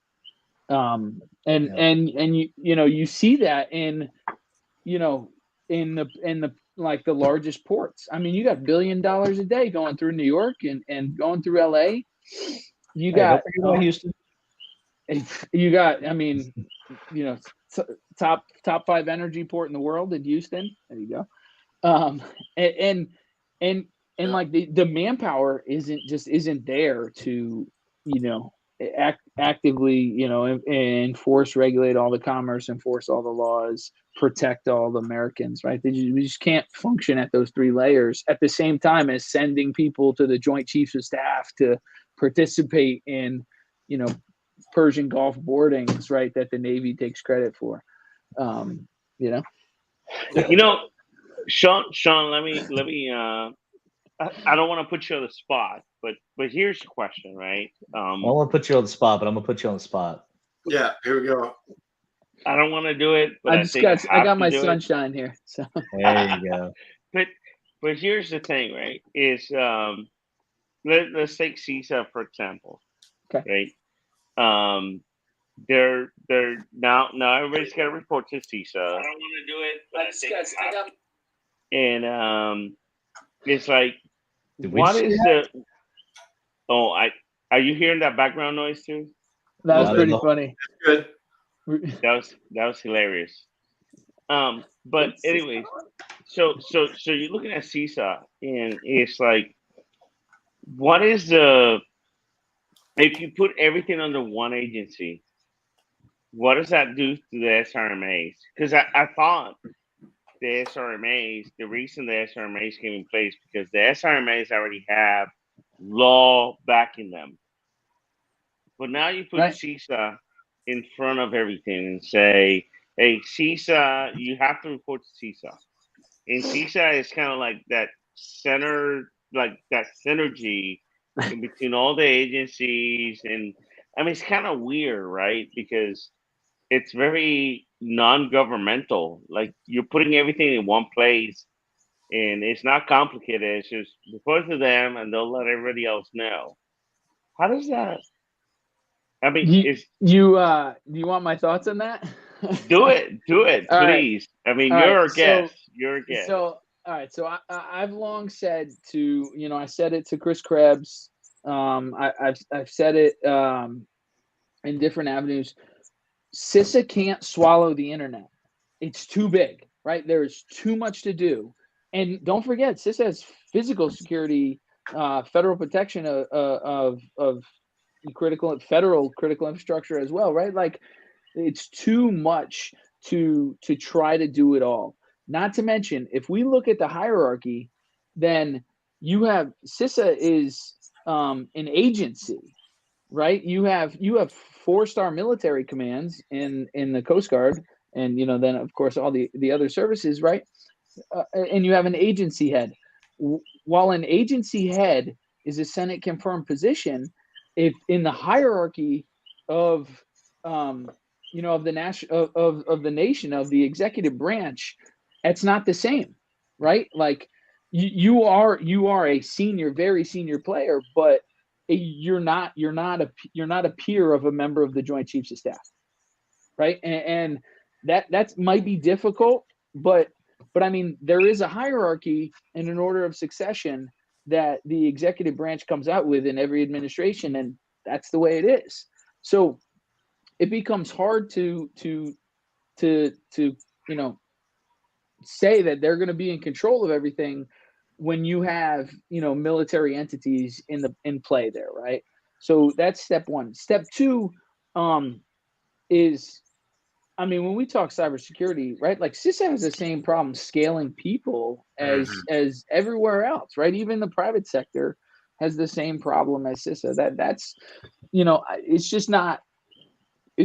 And you see that in the like the largest ports. I mean, you got $1 billion a day going through New York and going through LA. You got Houston. You got, I mean, top 5 energy port in the world in Houston. There you go. And like the manpower isn't there to actively enforce, regulate all the commerce, enforce all the laws, protect all the Americans, right? We just can't function at those 3 layers at the same time as sending people to the Joint Chiefs of Staff to participate in Persian Gulf boardings, right, that the Navy takes credit for. Sean, let me I don't want to put you on the spot, but here's the question, right? I don't want to put you on the spot, but I'm gonna put you on the spot. Yeah, here we go. I don't want to do it, but I got my sunshine here. So there you go. But here's the thing, right? Is let's take CISA for example. Okay. Right. They're now everybody's got to report to CISA. I don't want to do it, but and it's like, what is the? Oh, are you hearing that background noise too? That was pretty funny. Good. That was hilarious. But anyway, so you're looking at CISA, and it's like, what is the? If you put everything under one agency, what does that do to the SRMAs? Because I thought the SRMAs, the reason the SRMAs came in place because the SRMAs already have law backing them. But now you put CISA in front of everything and say, hey, CISA, you have to report to CISA. And CISA is kind of like that center, like that synergy in between all the agencies. And I mean, it's kind of weird, right? Because it's very non-governmental. Like, you're putting everything in one place, and it's not complicated. It's just report to them, and they'll let everybody else know. How does that? I mean, you want my thoughts on that? do it, please. Right. I mean, you're a guest. You're a guest. So, all right. So I've long said to I said it to Chris Krebs. I've said it in different avenues. CISA can't swallow the internet. It's too big, right? There's too much to do. And don't forget, CISA has physical security, federal protection of federal critical infrastructure as well, right? Like, it's too much to try to do it all. Not to mention, if we look at the hierarchy, then you have CISA is an agency, right? You have 4-star military commands in the Coast Guard, and then of course all the other services, right? And you have an agency head. while an agency head is a Senate confirmed position, if in the hierarchy of of the of the nation, of the executive branch, it's not the same, right? Like you are a senior, very senior player, but you're not a peer of a member of the Joint Chiefs of Staff, right? And that might be difficult, but I mean, there is a hierarchy and an order of succession that the executive branch comes out with in every administration, and that's the way it is. So it becomes hard to say that they're going to be in control of everything when you have military entities in play there, right? So that's step one. Step two is, I mean, when we talk cybersecurity, right? Like CISA has the same problem scaling people as everywhere else, right? Even the private sector has the same problem as CISA. That's it's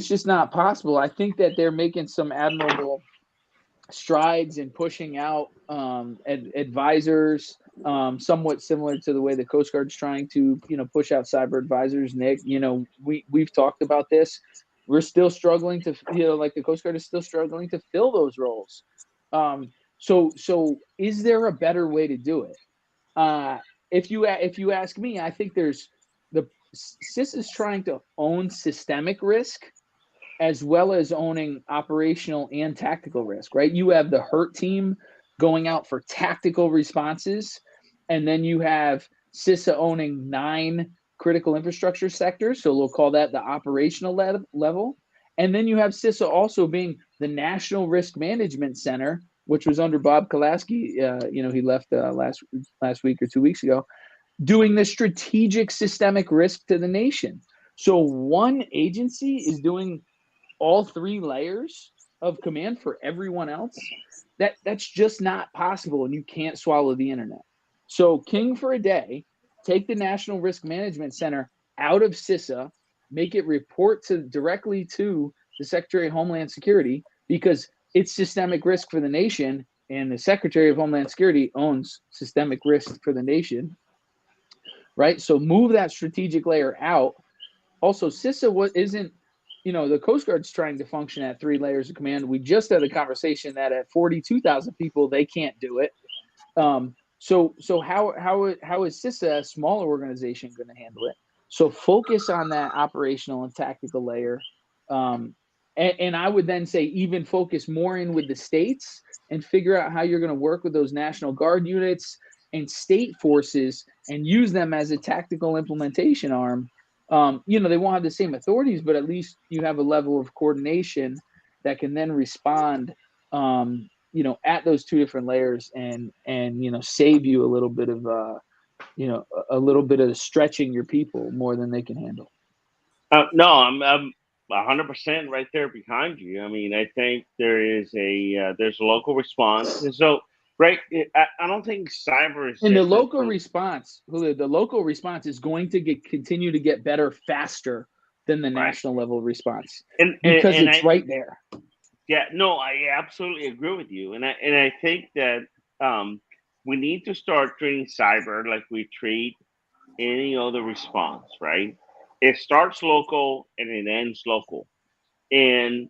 just not possible. I think that they're making some admirable strides in pushing out advisors, somewhat similar to the way the Coast Guard's trying to push out cyber advisors. Nick, we've talked about this. We're still struggling to like the Coast Guard is still struggling to fill those roles. So is there a better way to do it? If you ask me, I think there's CISA is trying to own systemic risk as well as owning operational and tactical risk, right? You have the HURT team going out for tactical responses, and then you have CISA owning 9 critical infrastructure sectors, so we'll call that the operational level. And then you have CISA also being the National Risk Management Center, which was under Bob Kolaski. He left last week or 2 weeks ago, doing the strategic systemic risk to the nation. So one agency is doing all 3 layers of command for everyone else. That's just not possible, and you can't swallow the internet. So king for a day, take the National Risk Management Center out of CISA, make it report directly to the Secretary of Homeland Security, because it's systemic risk for the nation, and the Secretary of Homeland Security owns systemic risk for the nation, right? So move that strategic layer out. Also, CISA isn't, the Coast Guard's trying to function at 3 layers of command. We just had a conversation that at 42,000 people, they can't do it. So how is CISA, a smaller organization, going to handle it? So focus on that operational and tactical layer. And I would then say even focus more in with the states and figure out how you're going to work with those National Guard units and state forces and use them as a tactical implementation arm. They won't have the same authorities, but at least you have a level of coordination that can then respond, at those 2 different layers and save you a little bit of stretching your people more than they can handle. No, I'm 100% right there behind you. I mean, I think there's a local response, and so. Right, I don't think cyber is. And the local response, Julio, is going to continue to get better faster than the national level response, because it's right there. Yeah, no, I absolutely agree with you, and I think that we need to start treating cyber like we treat any other response. Right, it starts local and it ends local, and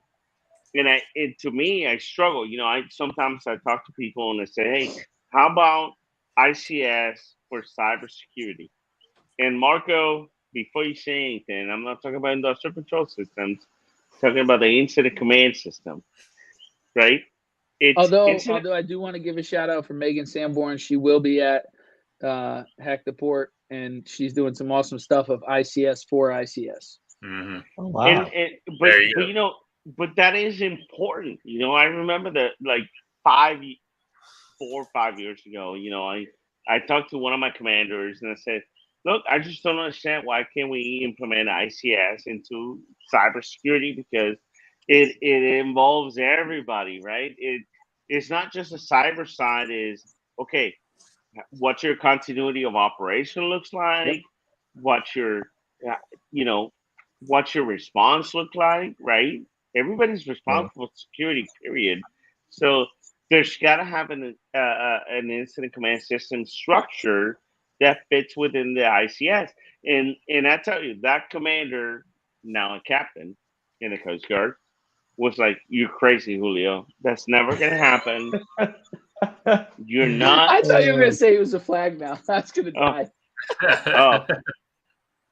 to me, I struggle. Sometimes I talk to people and I say, "Hey, how about ICS for cybersecurity?" And Marco, before you say anything, I'm not talking about industrial control systems. I'm talking about the incident command system, right? Although I do want to give a shout out for Megan Sanborn. She will be at Hack the Port, and she's doing some awesome stuff of ICS for ICS. Mm-hmm. Oh, wow. But that is important. I remember that like 4 or 5 years ago, I talked to one of my commanders and I said, look, I just don't understand why can't we implement ICS into cybersecurity, because it involves everybody, right? It's not just the cyber side. Is okay, what your continuity of operation looks like, Yep. what your response look like, right? Everybody's responsible for security, period. So there's got to have an incident command system structure that fits within the ICS. And I tell you, that commander, now a captain in the Coast Guard, was like, "You're crazy, Julio. That's never gonna happen. You're not." I thought you were gonna say he was a flag now. That's gonna die. Oh,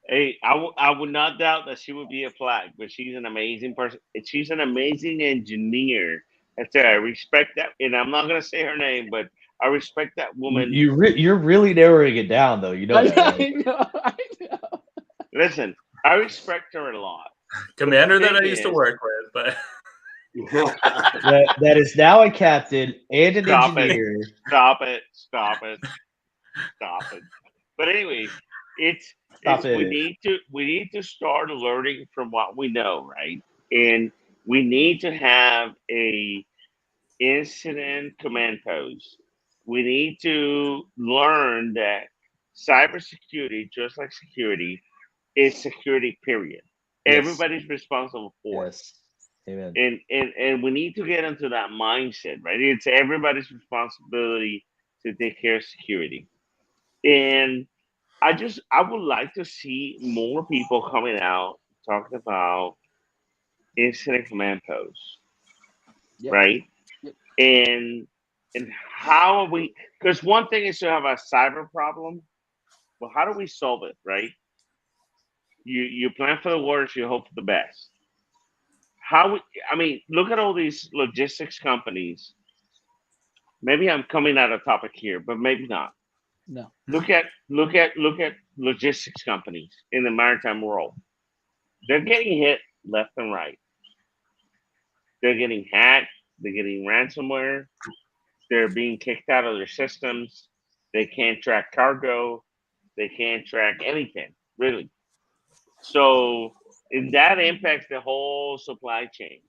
hey, I would not doubt that she would be a flag, but she's an amazing person. She's an amazing engineer. I respect that, and I'm not gonna say her name, but I respect that woman. You're really narrowing it down, though. You know that, right? I know. Listen, I respect her a lot. Commander that I thing used to is- work with, but that is now a captain and an Stop it. engineer. Stop it! But anyway, we need to start learning from what we know, right? And we need to have a incident command post. We need to learn that cybersecurity, just like security, is security. Period. Yes. Everybody's responsible for it. Yes. Amen. And we need to get into that mindset, right? It's everybody's responsibility to take care of security. And I would like to see more people coming out talking about incident command posts, Yep. right? Yep. And how are we? Because one thing is to have a cyber problem, but how do we solve it, right? You plan for the worst, you hope for the best. Look at all these logistics companies. Maybe I'm coming out of topic here, but maybe not. No. Look at logistics companies in the maritime world. They're getting hit left and right. They're getting hacked. They're getting ransomware. They're being kicked out of their systems. They can't track cargo. They can't track anything, really. So, and that impacts the whole supply chain.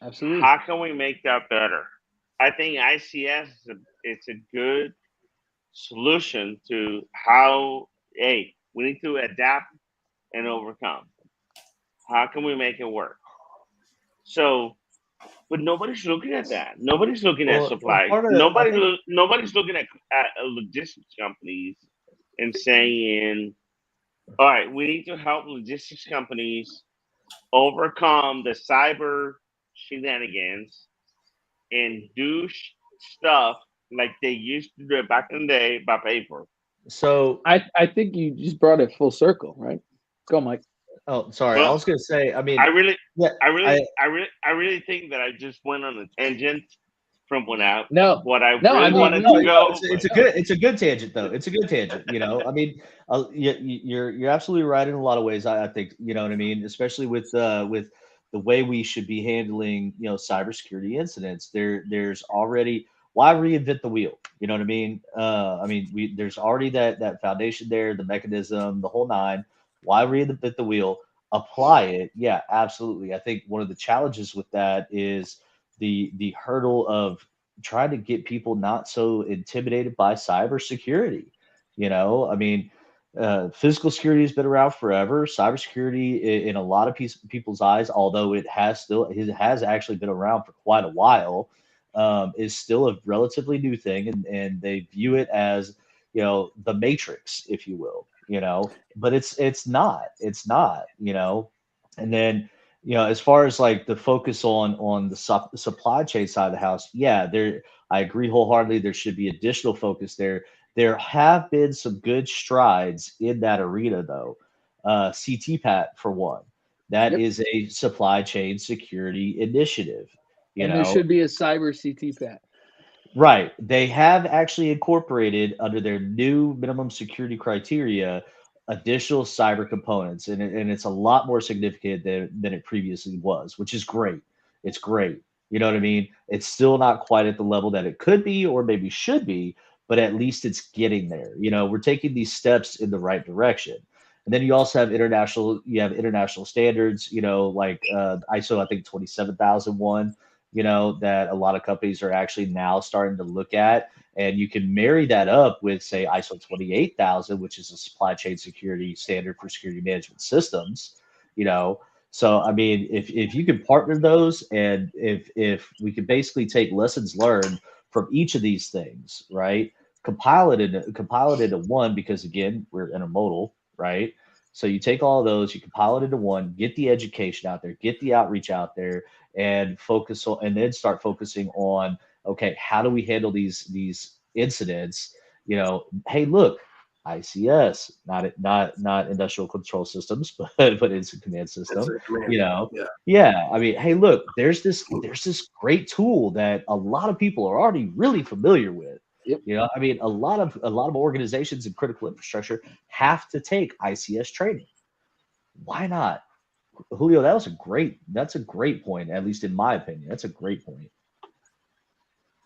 Absolutely. How can we make that better? I think ICS it's a good solution to how, hey, we need to adapt and overcome. How can we make it work? So, but nobody's looking at that. Nobody's looking at Well, supply. part of- Nobody's looking at logistics companies and saying, all right, we need to help logistics companies overcome the cyber shenanigans and do stuff like they used to do it back in the day by paper. So, I think you just brought it full circle, right? Go, Mike. oh, sorry. Well, I was going to say. I mean, I really think that I just went on a tangent from what I No. wanted no, to go. it's a good tangent, though. It's a good tangent. You know, I mean, you're absolutely right in a lot of ways. I think, you know what I mean, especially with the way we should be handling, you know, cybersecurity incidents. There's already, why reinvent the wheel? You know what I mean? There's already that foundation there, the mechanism, the whole nine. Why reinvent the wheel? Apply it. Yeah, absolutely. I think one of the challenges with that is the hurdle of trying to get people not so intimidated by cybersecurity. You know, I mean, physical security has been around forever. Cybersecurity, in a lot of people's eyes, although it has actually been around for quite a while, is still a relatively new thing, and they view it as, you know, the Matrix, if you will. You know, but it's not, you know. And then, you know, as far as like the focus on the supply chain side of the house, yeah, I agree wholeheartedly. There should be additional focus there. There have been some good strides in that arena, though. CTPAT, for one, that Yep. is a supply chain security initiative. You And know, there should be a cyber CTPAT. right. They have actually incorporated under their new minimum security criteria additional cyber components, and it's a lot more significant than it previously was, which is great. It's great. You know what I mean? It's still not quite at the level that it could be or maybe should be, but at least it's getting there. You know, we're taking these steps in the right direction. And then you also have international standards, you know, like ISO, I think 27001, you know, that a lot of companies are actually now starting to look at. And you can marry that up with, say, ISO 28000, which is a supply chain security standard for security management systems, you know. So I mean, if you could partner those, and if we could basically take lessons learned from each of these things, right? Compile it into one, because again, we're intermodal, right? So you take all those, you compile it into one, get the education out there, get the outreach out there, and focus on, and then start focusing on, okay, how do we handle these incidents? You know, hey, look, ICS, not industrial control systems, but instant command That's system. a command. You know, Yeah. yeah. I mean, hey, look, there's this great tool that a lot of people are already really familiar with. Yep. You know, I mean, a lot of organizations and critical infrastructure have to take ICS training. Why not? Julio, that's a great point, at least in my opinion. That's a great point.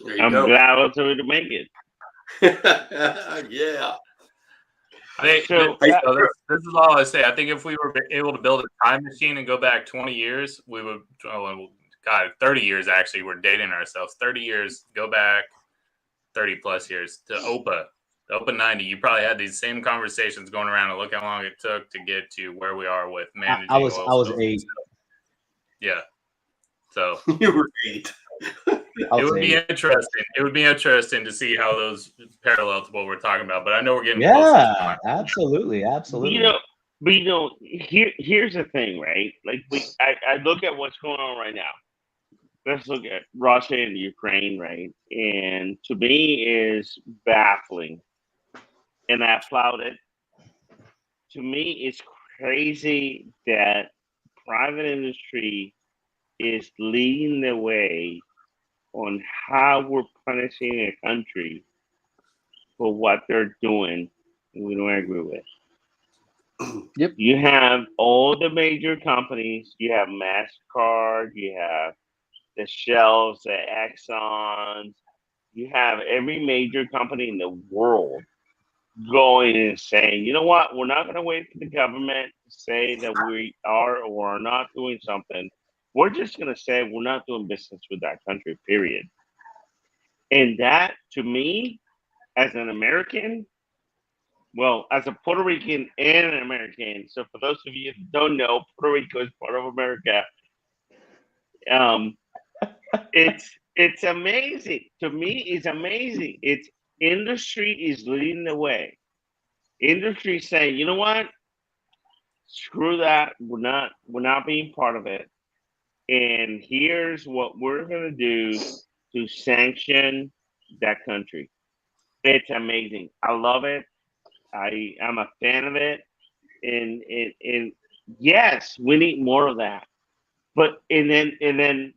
There you I'm go. glad I was able to make it. Yeah. I think So- this is all I say. I think if we were able to build a time machine and go back 20 years, we would. Oh, God, 30 years actually. We're dating ourselves. 30 years. Go back 30 plus years to OPA. The OPA 90. You probably had these same conversations going around, and look how long it took to get to where we are with managing. I was oil spills. 8. Yeah. So You were 8. I it was would be 8. interesting. It would be interesting to see how those parallel to what we're talking about. But I know we're getting close to Yeah, time. absolutely. Here's the thing, right? Like I look at what's going on right now. Let's look at Russia and Ukraine, right? And to me is baffling. And I applaud it. To me, it's crazy that private industry is leading the way on how we're punishing a country for what they're doing, and we don't agree with. Yep. You have all the major companies. You have MasterCard. You have the Shells, the Exxons. You have every major company in the world going and saying, you know what, we're not going to wait for the government to say that we are or are not doing something. We're just going to say we're not doing business with that country, period. And that, to me, as an American, well, as a Puerto Rican and an American, so for those of you who don't know, Puerto Rico is part of America. It's amazing. To me, it's amazing. It's industry is leading the way. Industry is saying, you know what? Screw that. We're not being part of it. And here's what we're gonna do to sanction that country. It's amazing. I love it. I'm a fan of it. And yes, we need more of that. But and then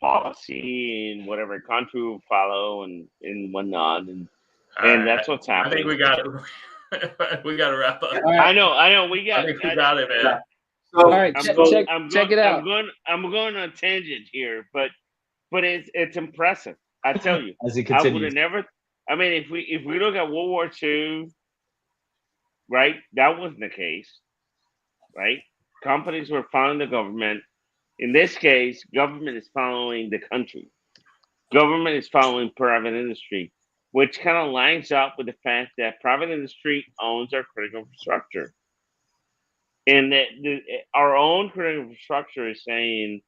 policy and whatever country will follow and whatnot and that's what's I happening. think we got it. We got to wrap up. All right. I know. We got. I think we got it, man. So, All right, check it out. I'm going on a tangent here, but it's impressive. I tell you, As it I would have continues. never. I mean, if we look at World War II, right? That wasn't the case, right? Companies were following the government. In this case, government is following the country. Government is following private industry, which kind of lines up with the fact that private industry owns our critical infrastructure. And that our own critical infrastructure is saying,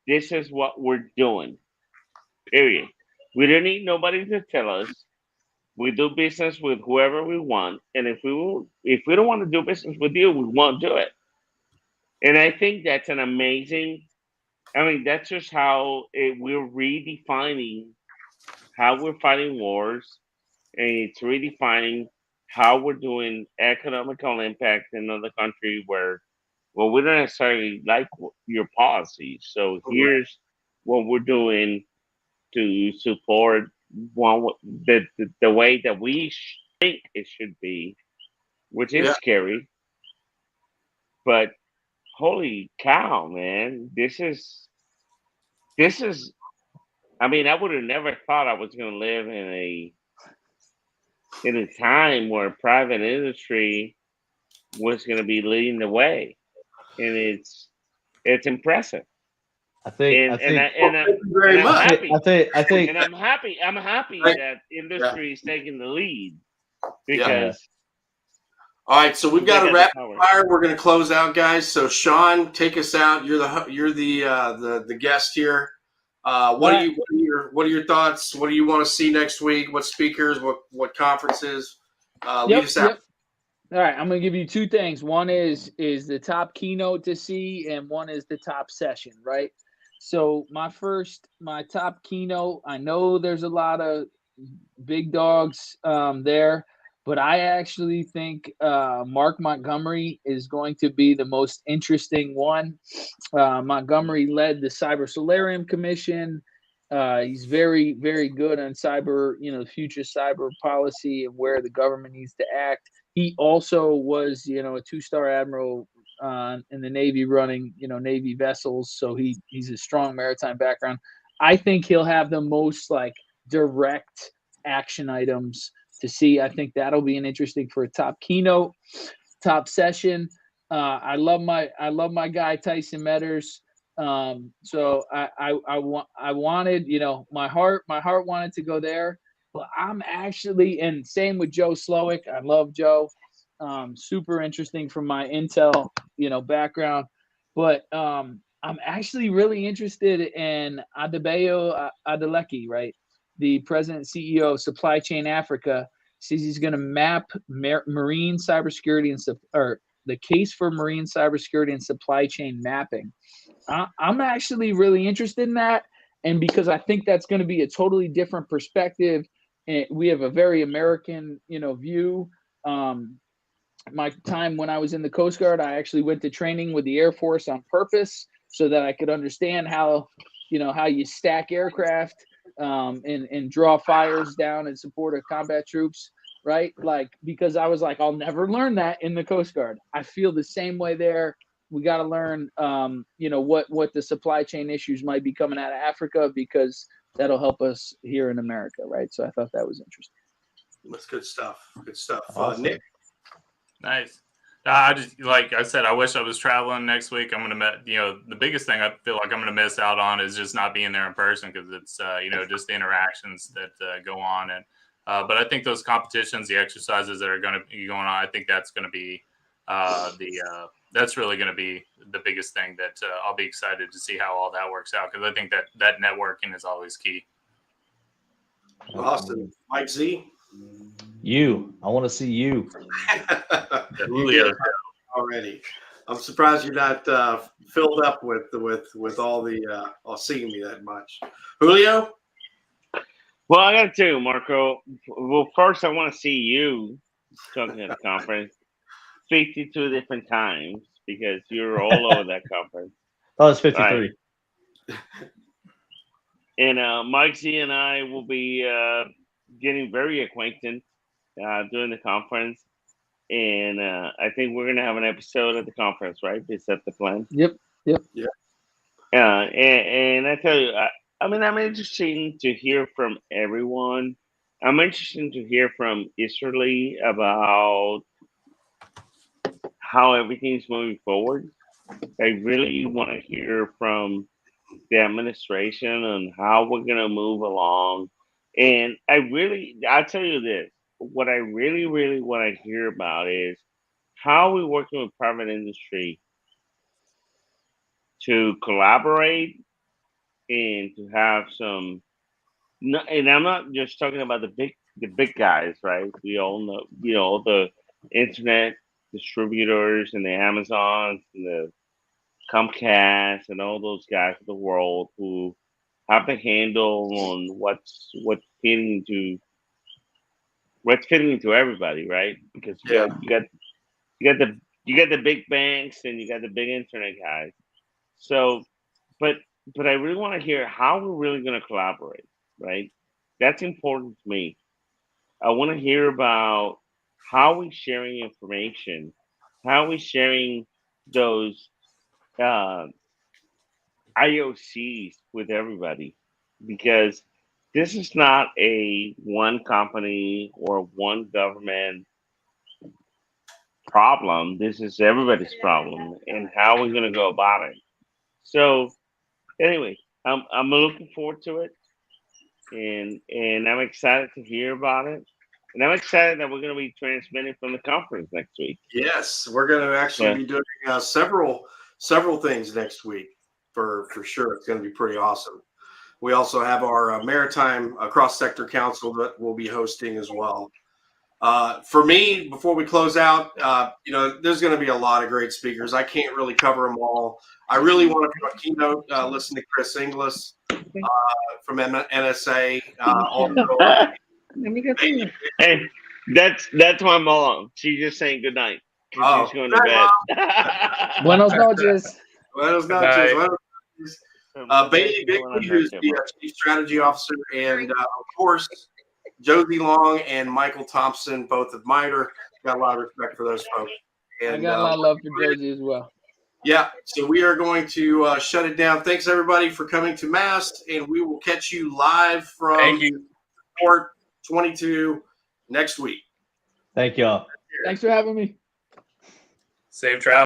this is what we're doing, period. We don't need nobody to tell us. We do business with whoever we want. And if we don't want to do business with you, we won't do it. And I think that's an amazing, that's just how we're redefining how we're fighting wars, and it's redefining how we're doing economical impact in another country where, well, we don't necessarily like your policies. So here's what we're doing to support the way that we think it should be, which is scary. But holy cow, man, this is. I would have never thought I was going to live in a time where private industry was going to be leading the way, and it's impressive. thank you very I'm much. happy. I think And I'm happy that industry is taking the lead because All right, so we've got a They got rapid the power. fire. We're going to close out, guys. So Sean, take us out. You're the guest here. What are your thoughts? What do you want to see next week? What speakers? What conferences? Lead us out. Yep. All right, I'm gonna give you two things. One is the top keynote to see, and one is the top session, right? So my top keynote. I know there's a lot of big dogs there, but I actually think Mark Montgomery is going to be the most interesting one. Montgomery led the Cyber Solarium Commission. He's very, very good on cyber, future cyber policy and where the government needs to act. He also was, a two-star admiral in the Navy running, Navy vessels. So he's a strong maritime background. I think he'll have the most direct action items to see. I think that'll be an interesting for a top keynote, top session. I love my guy Tyson Metters. So I wanted, my heart wanted to go there, but I'm actually, and same with Joe Slowick. I love Joe. Super interesting from my intel, background, but I'm actually really interested in Adebayo Adeleke, right? The president and CEO of Supply Chain Africa says he's going to map marine cybersecurity or the case for marine cybersecurity and supply chain mapping. I'm actually really interested in that, and because I think that's going to be a totally different perspective. And we have a very American, view. My time when I was in the Coast Guard, I actually went to training with the Air Force on purpose so that I could understand how you stack aircraft and draw fires down in support of combat troops, right? Because I was like, I'll never learn that in the Coast Guard. I feel the same way there. We got to learn, what the supply chain issues might be coming out of Africa, because that'll help us here in America, right? So I thought that was interesting. That's good stuff. Good stuff. Awesome. Nick? Nice. I just, like I said, I wish I was traveling next week. I'm gonna, the biggest thing I feel like I'm gonna miss out on is just not being there in person, because it's, just the interactions that go on. And but I think those competitions, the exercises that are going to be going on, I think that's going to be that's really going to be the biggest thing that I'll be excited to see how all that works out, because I think that networking is always key. Awesome. Mike Z? I want to see you. Julio already. I'm surprised you're not filled up with all the seeing me that much. Julio? Well, I got to tell you, Marco. Well, first I want to see you talking at the conference 52 different times, because you're all over that conference. Oh, it's 53. Right. And Mike Z and I will be getting very acquainted during the conference. And I think we're going to have an episode at the conference, right? Is that the plan? Yep. And I tell you, I'm interested to hear from everyone. I'm interested to hear from Israeli about how everything's moving forward. I really want to hear from the administration on how we're going to move along. And I'll tell you this, what I really, really want to hear about is how we're working with private industry to collaborate and to have some, and I'm not just talking about the big guys, right? We all know, the internet distributors and the Amazons and the Comcast and all those guys of the world who have the handle on what's fitting into everybody, right? Because you got the big banks and you got the big internet guys. So, but I really want to hear how we're really going to collaborate, right? That's important to me. I want to hear about how we're sharing information, how we're sharing those IOCs with everybody, because this is not a one company or one government problem. This is everybody's problem, and how we're going to go about it. So, anyway, I'm looking forward to it, and I'm excited to hear about it. And I'm excited that we're going to be transmitting from the conference next week. Yes, we're going to actually be doing several things next week for sure. It's going to be pretty awesome. We also have our Maritime Cross-Sector Council that we'll be hosting as well. For me, before we close out, there's going to be a lot of great speakers. I can't really cover them all. I really want to do a keynote, listen to Chris Inglis from NSA. Hey, that's my mom. She's just saying good night. She's going to bed. Buenos noches. Buenos noches. Bailey Bickley, who's the Chief Strategy Officer, and of course, Josie Long and Michael Thompson, both of MITRE. Got a lot of respect for those folks. And I got a lot of love for Josie as well. Yeah, so we are going to shut it down. Thanks, everybody, for coming to MAST, and we will catch you live from Port 22 next week. Thank y'all. Thanks for having me. Safe travel.